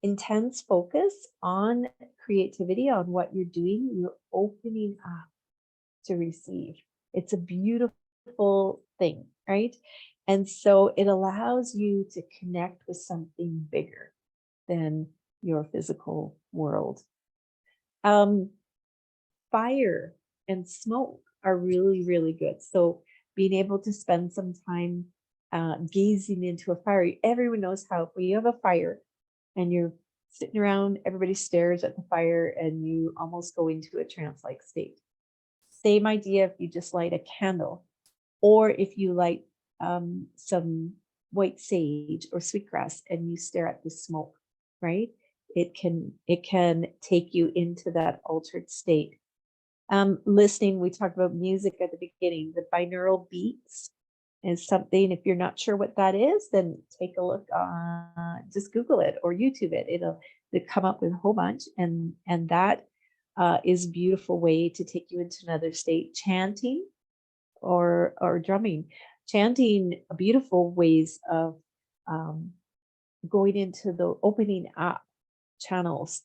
intense focus on creativity, on what you're doing, you're opening up to receive. It's a beautiful thing, right? And so it allows you to connect with something bigger than your physical world. Fire and smoke are really, really good. So being able to spend some time gazing into a fire. Everyone knows how, when you have a fire and you're sitting around, everybody stares at the fire and you almost go into a trance-like state. Same idea if you just light a candle, or if you light some white sage or sweetgrass and you stare at the smoke, right? It can take you into that altered state. Listening, we talked about music at the beginning. The binaural beats is something, if you're not sure what that is, then take a look, just Google it or YouTube it. It'll come up with a whole bunch, and that is a beautiful way to take you into another state. Chanting or drumming. Chanting, beautiful ways of going into the opening up channels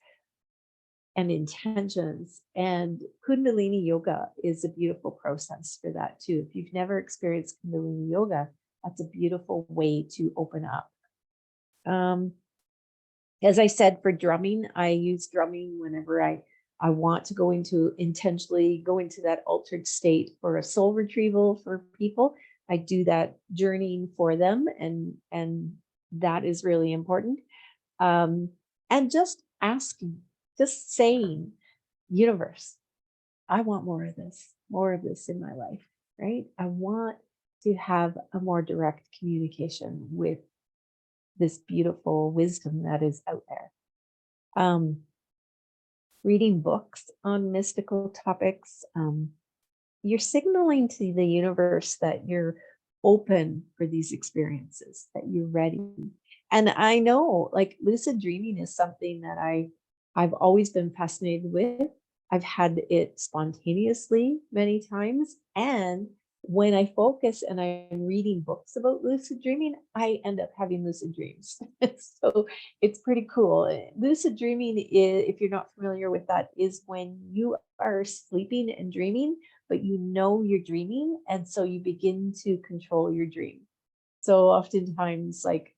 and intentions. And Kundalini yoga is a beautiful process for that too. If you've never experienced Kundalini yoga, that's a beautiful way to open up. As I said, for drumming, I use drumming whenever I want to intentionally go into that altered state for a soul retrieval for people. I do that journeying for them, and that is really important. And just asking, just saying, universe, I want more of this in my life, right? I want to have a more direct communication with this beautiful wisdom that is out there. Reading books on mystical topics, you're signaling to the universe that you're open for these experiences, that you're ready. And I know, like, lucid dreaming is something that I've always been fascinated with. I've had it spontaneously many times. And when I focus and I'm reading books about lucid dreaming, I end up having lucid dreams. So it's pretty cool. Lucid dreaming is, if you're not familiar with that, is when you are sleeping and dreaming, but you know you're dreaming. And so you begin to control your dream. So oftentimes, like,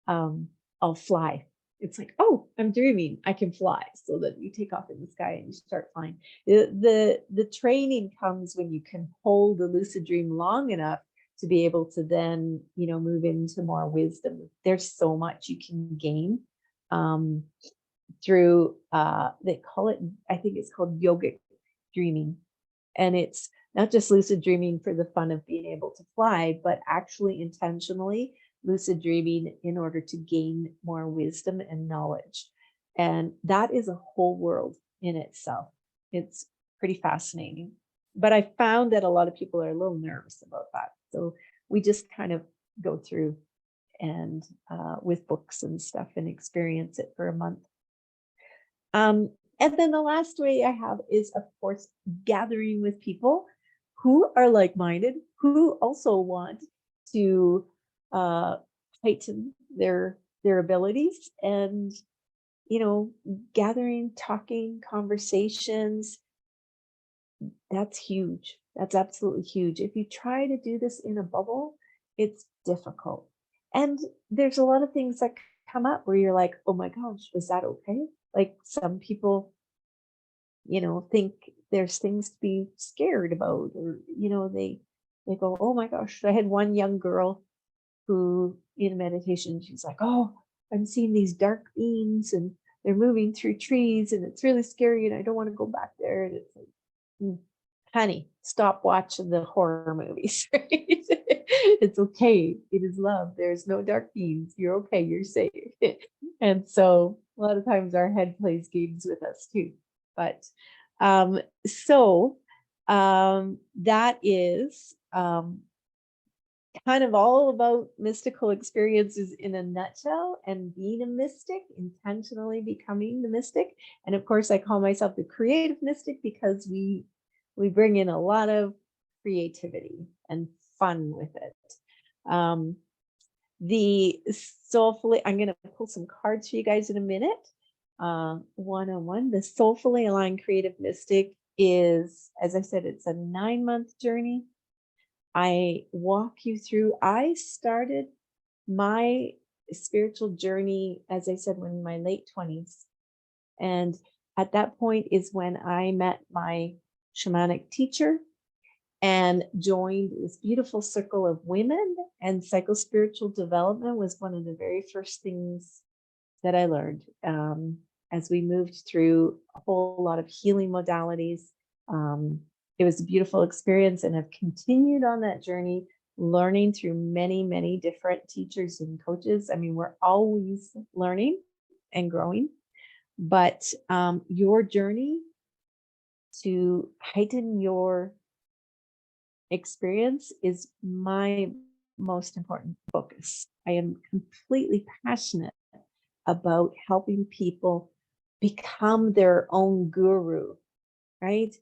I'll fly. It's like, oh, I'm dreaming, I can fly. So that you take off in the sky and you start flying. The training comes when you can hold the lucid dream long enough to be able to then, move into more wisdom. There's so much you can gain through, they call it, I think it's called yogic dreaming. And it's not just lucid dreaming for the fun of being able to fly, but actually intentionally lucid dreaming in order to gain more wisdom and knowledge. And that is a whole world in itself. It's pretty fascinating. But I found that a lot of people are a little nervous about that. So we just kind of go through and with books and stuff and experience it for a month. And then the last way I have is, of course, gathering with people who are like-minded, who also want to heighten their abilities, and gathering, talking, conversations. That's huge. That's absolutely huge. If you try to do this in a bubble, it's difficult. And there's a lot of things that come up where you're like, oh my gosh, was that okay? Like, some people, think there's things to be scared about, or, they go, oh my gosh. I had one young girl who, in meditation, she's like, oh, I'm seeing these dark beings and they're moving through trees and it's really scary and I don't want to go back there. And it's like, honey, stop watching the horror movies, right? It's okay. It is love. There's no dark beings. You're okay. You're safe. And so a lot of times our head plays games with us too. But that is kind of all about mystical experiences in a nutshell, and being a mystic, intentionally becoming the mystic. And of course, I call myself the creative mystic because we bring in a lot of creativity and fun with it. The Soulfully, I'm going to pull some cards for you guys in a minute. 101, the Soulfully Aligned Creative Mystic is, as I said, it's a 9-month journey. I walk you through. I started my spiritual journey, as I said, in my late 20s. And at that point is when I met my shamanic teacher and joined this beautiful circle of women. And psychospiritual development was one of the very first things that I learned as we moved through a whole lot of healing modalities. it was a beautiful experience, and I've continued on that journey, learning through many, many different teachers and coaches. I mean, we're always learning and growing, but your journey to heighten your experience is my most important focus. I am completely passionate about helping people become their own guru, right?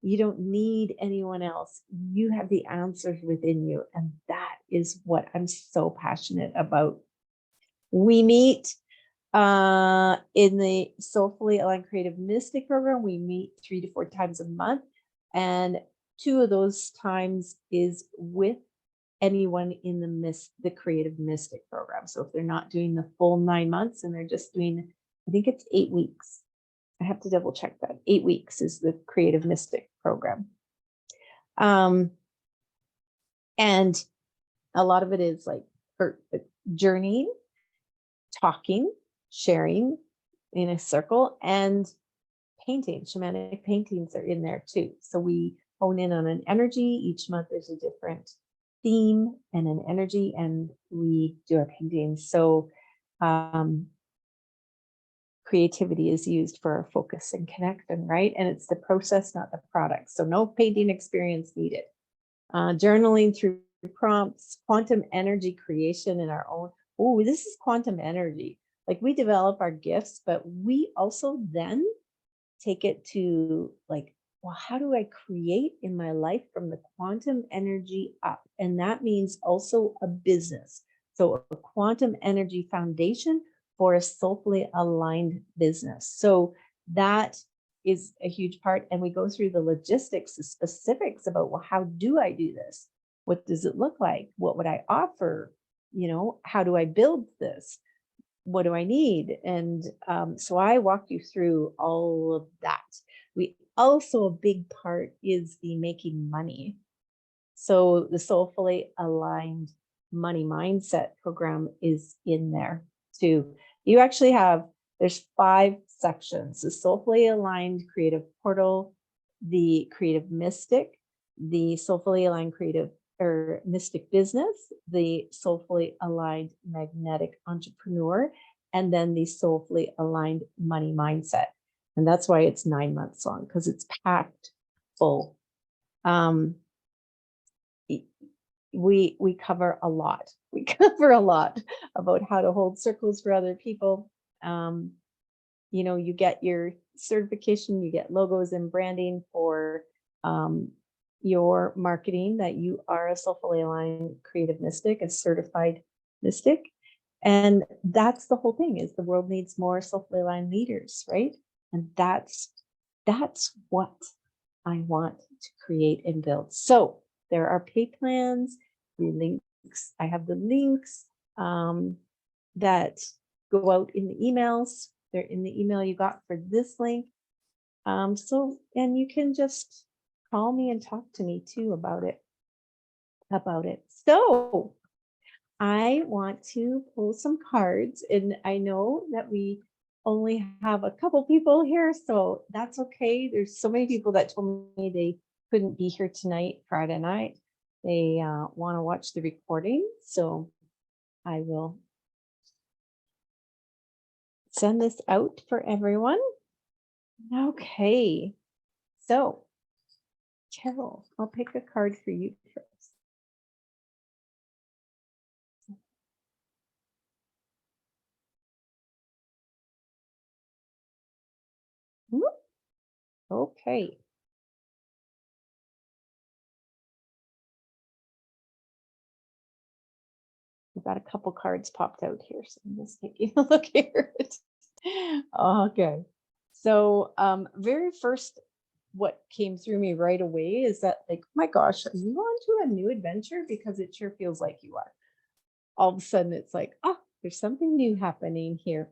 You don't need anyone else. You have the answers within you. And that is what I'm so passionate about. We meet in the Soulfully Aligned Creative Mystic program. We meet 3 to 4 times a month. And 2 of those times is with anyone in the Creative Mystic program. So if they're not doing the full 9 months and they're just doing, I think it's 8 weeks. I have to double check that. 8 weeks is the Creative Mystic program. And a lot of it is like journeying, talking, sharing in a circle, and painting. Shamanic paintings are in there too. So we hone in on an energy. Each month there's a different theme and an energy, and we do our paintings. So creativity is used for our focus and connection, right? And it's the process, not the product. So no painting experience needed. Journaling through prompts, quantum energy creation in our own. Oh, this is quantum energy. Like, we develop our gifts, but we also then take it to like, well, how do I create in my life from the quantum energy up? And that means also a business. So a quantum energy foundation for a soulfully aligned business. So that is a huge part. And we go through the logistics, the specifics about, well, how do I do this? What does it look like? What would I offer? You know, how do I build this? What do I need? And so I walk you through all of that. We also, a big part is the making money. So the Soulfully Aligned Money Mindset program is in there too. You actually have, there's 5 sections: the Soulfully Aligned Creative Portal, the Creative Mystic, the Soulfully Aligned Creative or Mystic Business, the Soulfully Aligned Magnetic Entrepreneur, and then the Soulfully Aligned Money Mindset. And that's why it's 9 months long, because it's packed full. We cover a lot. We cover a lot about how to hold circles for other people. You know, you get your certification, you get logos and branding for your marketing, that you are a Soulfully Aligned Creative Mystic, a certified mystic. And that's the whole thing, is the world needs more soulfully aligned leaders, right? And that's what I want to create and build. So there are pay plans, the links. I have the links that go out in the emails. They're in the email you got for this link. So, and you can just call me and talk to me too about it. So I want to pull some cards, and I know that we only have a couple people here, so that's okay. There's so many people that told me they couldn't be here tonight, Friday night. They want to watch the recording, so I will send this out for everyone. Okay, so Carol, I'll pick a card for you first. Okay. We've got a couple cards popped out here, so I'm just taking a look here. Okay. So very first, what came through me right away is that, like, oh my gosh, are you on to a new adventure? Because it sure feels like you are. All of a sudden it's like, oh, there's something new happening here.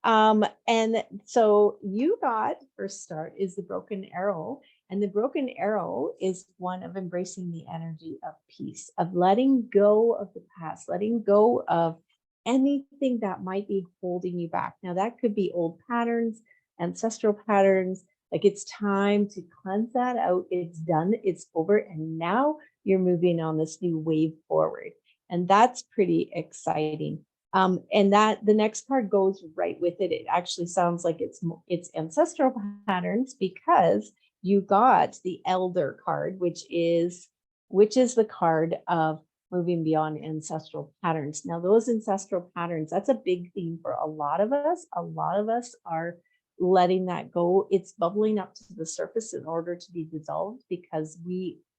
And so you got, first start is the broken arrow. And the broken arrow is one of embracing the energy of peace, of letting go of the past, letting go of anything that might be holding you back. Now, that could be old patterns, ancestral patterns, Like it's time to cleanse that out. It's done, it's over. And now you're moving on this new wave forward. And that's pretty exciting. And that the next card goes right with it. It actually sounds like it's ancestral patterns, because you got the elder card, which is the card of moving beyond ancestral patterns. Now, those ancestral patterns, that's a big theme for a lot of us. A lot of us are letting that go. It's bubbling up to the surface in order to be dissolved, because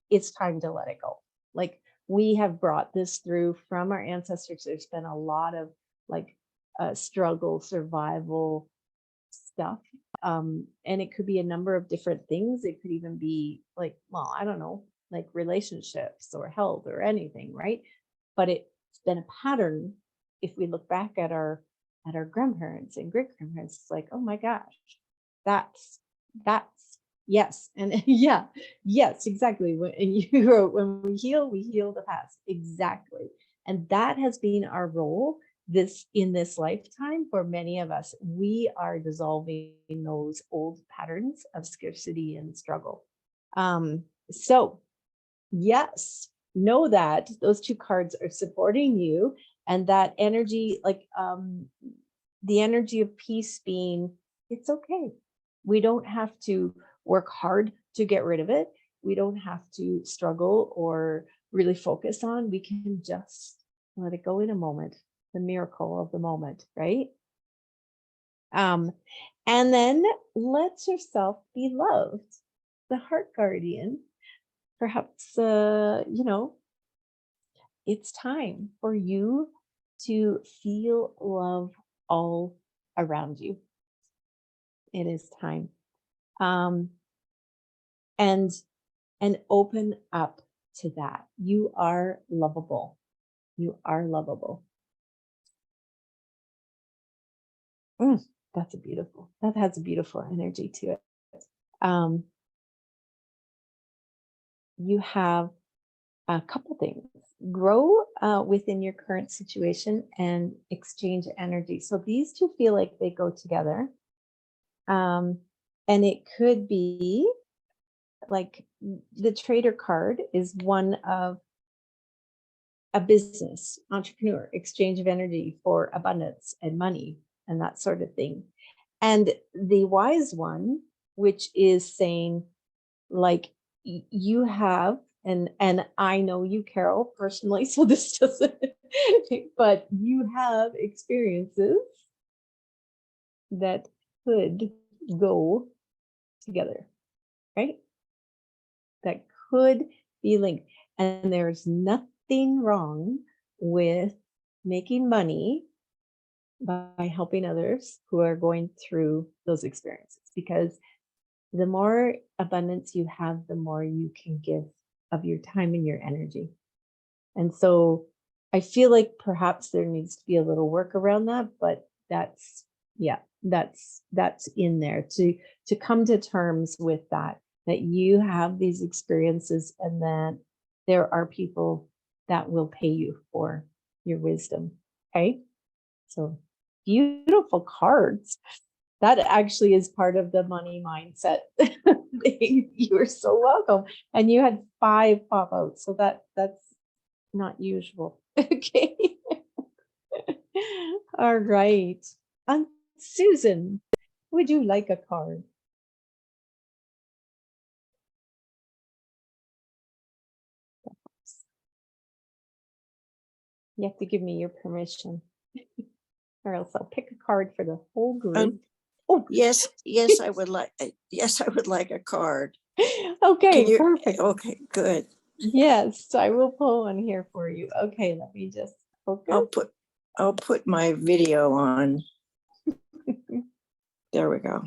it's time to let it go. Like, we have brought this through from our ancestors. There's been a lot of like struggle, survival stuff. And it could be a number of different things. It could even be like, well, I don't know, like relationships or health or anything, right? But it's been a pattern. If we look back at our grandparents and great grandparents, it's like, oh my gosh, that's yes. And yeah, yes, exactly. And you wrote, when we heal the past. Exactly. And that has been our role in this lifetime. For many of us, we are dissolving those old patterns of scarcity and struggle. So yes, know that those two cards are supporting you, and that energy, like the energy of peace being, it's okay. We don't have to work hard to get rid of it. We don't have to struggle or really focus on. We can just let it go in a moment, the miracle of the moment, right? And then let yourself be loved. The heart guardian, perhaps, it's time for you to feel love all around you. It is time. And open up to that. You are lovable. You are lovable. That has a beautiful energy to it. You have a couple things. Grow within your current situation and exchange energy. So these two feel like they go together. And it could be like the trader card is one of a business, entrepreneur, exchange of energy for abundance and money and that sort of thing. And the wise one, which is saying, like, you have, and I know you, Carol, personally, so this doesn't, but you have experiences that could go together, right? That could be linked. And there's nothing wrong with making money by helping others who are going through those experiences, because the more abundance you have, the more you can give of your time and your energy. And so I feel like perhaps there needs to be a little work around that, but that's in there to come to terms with that you have these experiences, and that there are people that will pay you for your wisdom. Okay. So beautiful cards. That actually is part of the money mindset thing. You're so welcome. And you had 5 pop out. So that's not usual. Okay. All right. Susan, would you like a card? You have to give me your permission, or else I'll pick a card for the whole group. Yes, I would like. Yes, I would like a card. Okay, perfect. Okay, good. Yes, I will pull one here for you. Okay, let me just focus. I'll put my video on. There we go.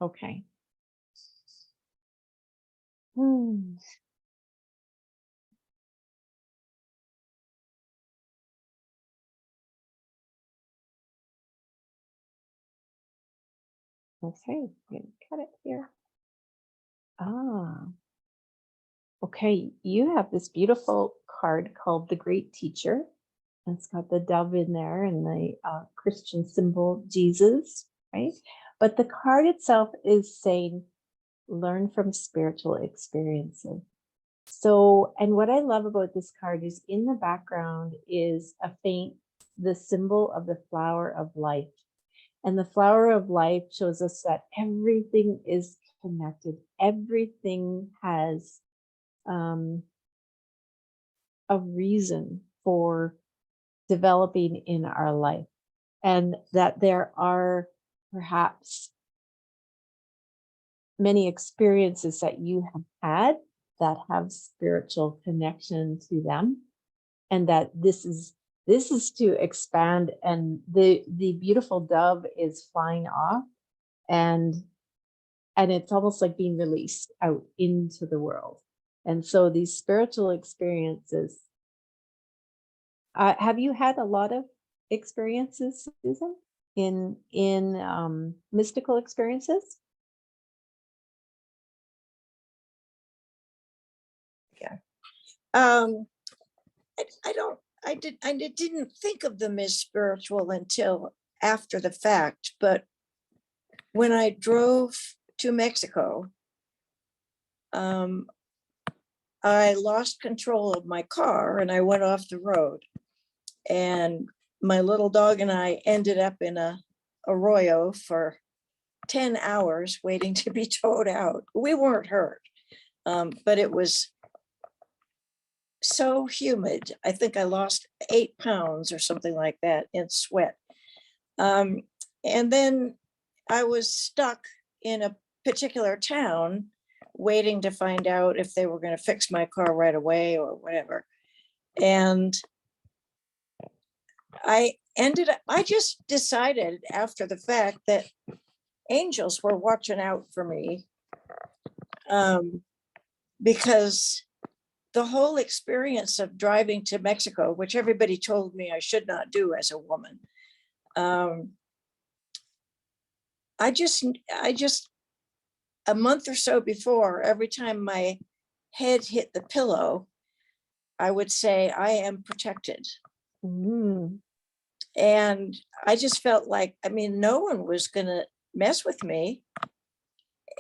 Okay. Okay, I'm going to cut it here. Okay, you have this beautiful card called the Great Teacher. And it's got the dove in there and the Christian symbol, Jesus, right? But the card itself is saying, learn from spiritual experiences. So, and what I love about this card is in the background is the symbol of the flower of life. And the flower of life shows us that everything is connected. Everything has a reason for developing in our life. And that there are perhaps many experiences that you have had that have spiritual connection to them, and that this is to expand. And the beautiful dove is flying off, and it's almost like being released out into the world. And so these spiritual experiences, have you had a lot of experiences, Susan, in mystical experiences? Um, I didn't think of them as spiritual until after the fact, but when I drove to Mexico, I lost control of my car and I went off the road, and my little dog and I ended up in a arroyo for 10 hours waiting to be towed out. We weren't hurt, but it was so humid. I think I lost 8 pounds or something like that in sweat. And then I was stuck in a particular town waiting to find out if they were going to fix my car right away or whatever. And I just decided after the fact that angels were watching out for me, because the whole experience of driving to Mexico, which everybody told me I should not do as a woman, I just a month or so before, every time my head hit the pillow, I would say, I am protected. Mm. And I just felt like, I mean, no one was going to mess with me.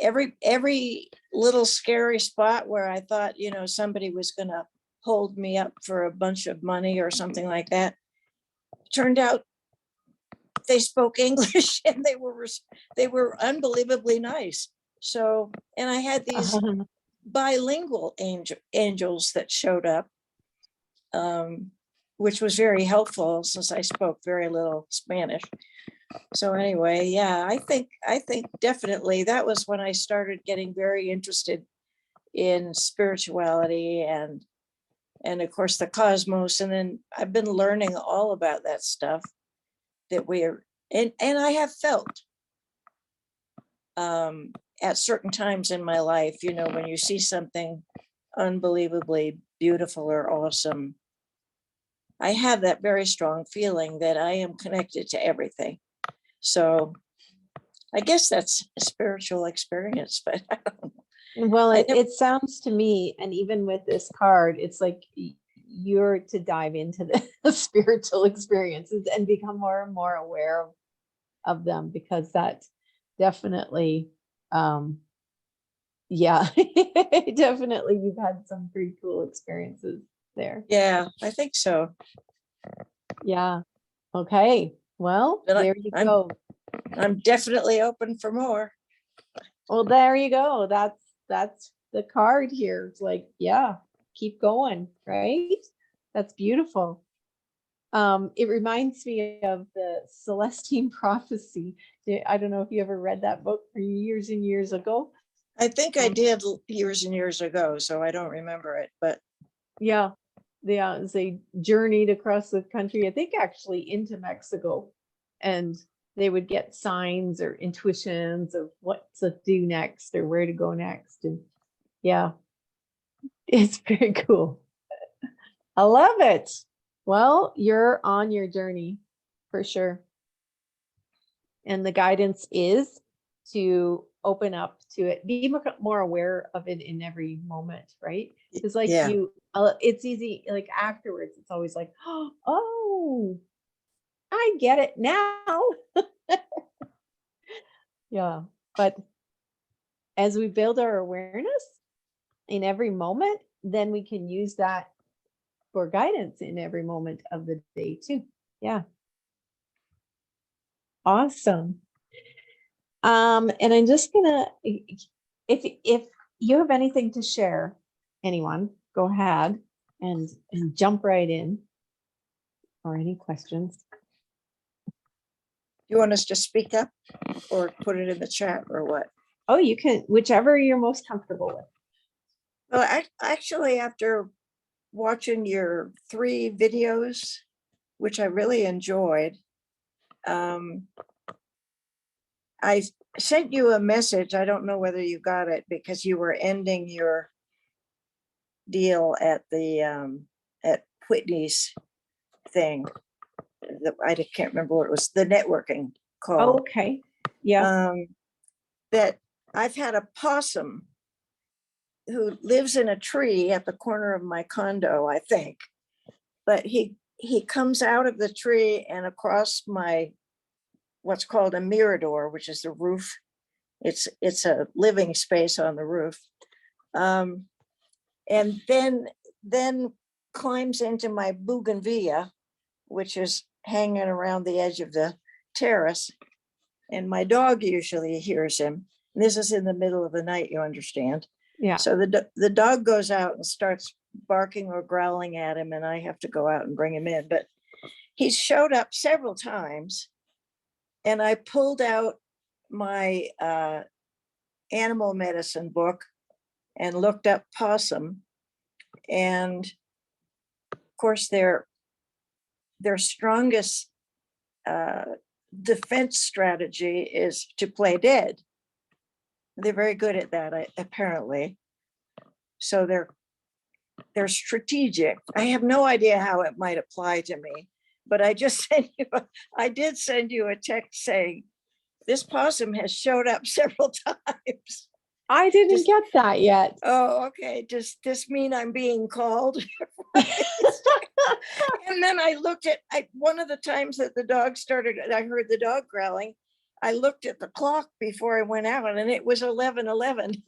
Every little scary spot where I thought, somebody was going to hold me up for a bunch of money or something like that, turned out they spoke English and they were unbelievably nice. So, and I had these bilingual angels that showed up, which was very helpful since I spoke very little Spanish. So anyway, yeah, I think definitely that was when I started getting very interested in spirituality and of course the cosmos. And then I've been learning all about that stuff that we're and I have felt at certain times in my life, when you see something unbelievably beautiful or awesome, I have that very strong feeling that I am connected to everything. So I guess that's a spiritual experience, but I don't know. Well, it sounds to me, and even with this card, it's like you're to dive into the spiritual experiences and become more and more aware of them, because that definitely, yeah, definitely you've had some pretty cool experiences there. Yeah, I think so. Yeah. Okay. Well, But there you go. I'm definitely open for more. Well, there you go. That's the card here. It's like, yeah, keep going, right? That's beautiful. It reminds me of the Celestine Prophecy. I don't know if you ever read that book years and years ago. I think I did years and years ago, so I don't remember it, but yeah, they journeyed across the country, I think actually into Mexico, and they would get signs or intuitions of what to do next or where to go next. And yeah, it's very cool. I love it. Well, you're on your journey for sure. And the guidance is to open up to it, be more aware of it in every moment, right? Because like yeah. it's easy, like afterwards, it's always like, oh, I get it now. Yeah. But as we build our awareness in every moment, then we can use that for guidance in every moment of the day too. Yeah. Awesome. And I'm just gonna, if you have anything to share, anyone, go ahead and jump right in. Or any questions? You want us to speak up or put it in the chat or what? Oh, you can, whichever you're most comfortable with. Well, actually, after watching your 3 videos, which I really enjoyed, I sent you a message. I don't know whether you got it because you were ending your deal at the at Whitney's thing. I can't remember what it was, the networking call. Okay. Yeah. That I've had a possum who lives in a tree at the corner of my condo, I think. But he comes out of the tree and across my what's called a mirador, which is the roof. It's a living space on the roof. And then climbs into my bougainvillea, which is hanging around the edge of the terrace. And my dog usually hears him. This is in the middle of the night, you understand. Yeah. So the dog goes out and starts barking or growling at him, and I have to go out and bring him in. But he's showed up several times, and I pulled out my animal medicine book and looked up possum. And of course, their strongest defense strategy is to play dead. They're very good at that, apparently. So they're strategic. I have no idea how it might apply to me, but I just I did send you a text saying this possum has showed up several times. I didn't get that yet. Oh, okay. Does this mean I'm being called? And then I looked at one of the times that the dog started, I heard the dog growling. I looked at the clock before I went out and it was 11:11.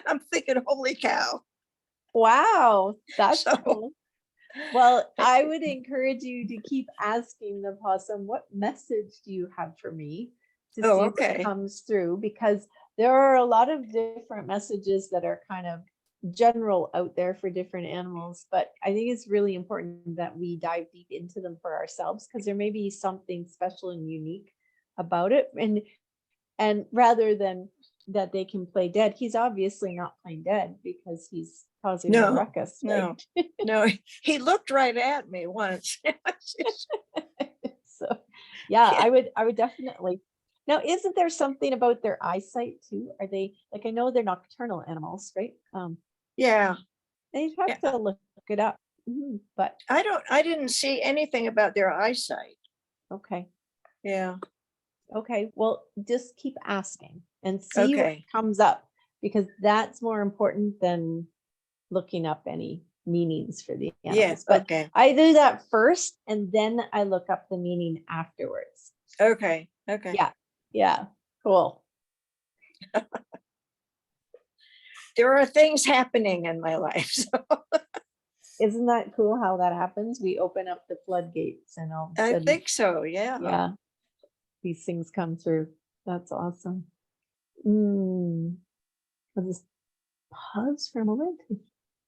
I'm thinking, holy cow. Wow. That's So- cool. Well, I would encourage you to keep asking the possum, what message do you have for me, to Oh, see okay. what comes through, because there are a lot of different messages that are kind of general out there for different animals. But I think it's really important that we dive deep into them for ourselves, because there may be something special and unique about it. And rather than that they can play dead, he's obviously not playing dead because he's causing a No, ruckus. no. right? No, he looked right at me once. So yeah, Yeah. I would definitely. Now, isn't there something about their eyesight too? Are they, like, I know they're nocturnal animals, right? Yeah, They'd have Yeah. to look it up. But I didn't see anything about their eyesight. okay. Yeah, Okay. Well, just keep asking and see what okay. comes up, because that's more important than looking up any meanings for the animals. Yes, But okay. I do that first and then I look up the meaning afterwards. Okay, okay. Yeah. Yeah. Cool. There are things happening in my life. So Isn't that cool how that happens? We open up the floodgates and all of a I sudden, think so, yeah. yeah, these things come through. That's awesome. I'll just pause for a moment if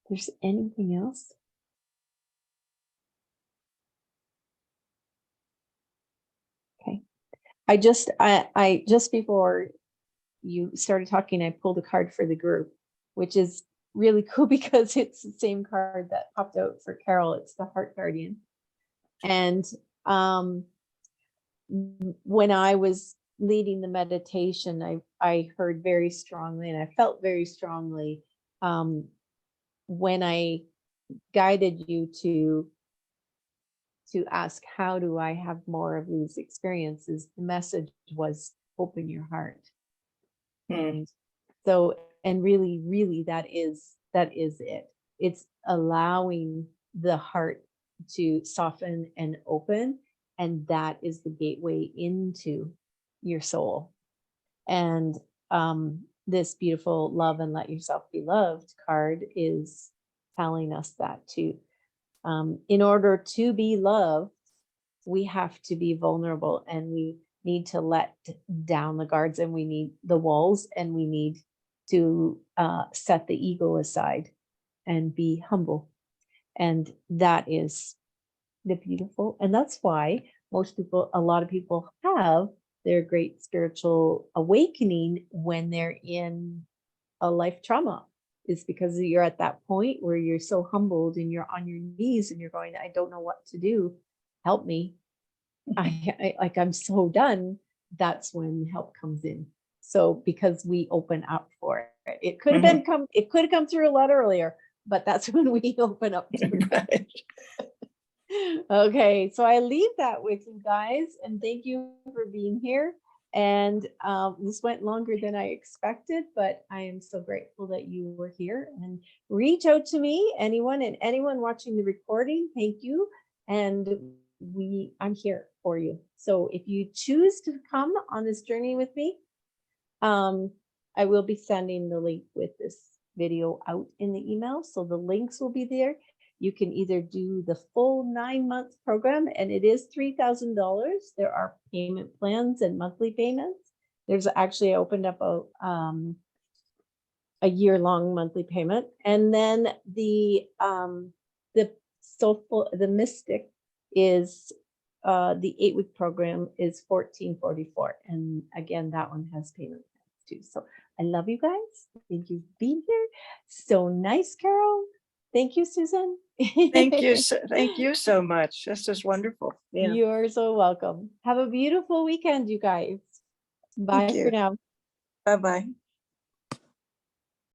there's anything else. Okay. I just before you started talking, I pulled a card for the group, which is really cool because it's the same card that popped out for Carol. It's the Heart Guardian. And when I was leading the meditation, I heard very strongly and I felt very strongly when I guided you to ask, how do I have more of these experiences? The message was open your heart. And so, and really, really that is it. It's allowing the heart to soften and open. And that is the gateway into your soul. And this beautiful love and let yourself be loved card is telling us that too. In order to be loved, we have to be vulnerable, and we need to let down the guards, and we need the walls, and we need to set the ego aside and be humble. And that is the beautiful. And that's why a lot of people have their great spiritual awakening when they're in a life trauma, is because you're at that point where you're so humbled and you're on your knees and you're going, I don't know what to do. Help me. I'm so done. That's when help comes in. So because we open up for it, it could have come through a lot earlier, but that's when we open up to it. Right. Okay, so I leave that with you guys, and thank you for being here. And this went longer than I expected, but I am so grateful that you were here. And reach out to me, anyone watching the recording, thank you. And I'm here for you. So if you choose to come on this journey with me, I will be sending the link with this video out in the email. So the links will be there. You can either do the full 9-month program, and it is $3,000. There are payment plans and monthly payments. There's actually opened up a year-long monthly payment, and then the mystic is the 8-week program is $1,444, and again that one has payment plans too. So I love you guys. Thank you for being here. So nice, Carol. Thank you, Susan. Thank you. Thank you so much. This is wonderful. Yeah. You're so welcome. Have a beautiful weekend, you guys. Bye Thank for you. now. Bye-bye.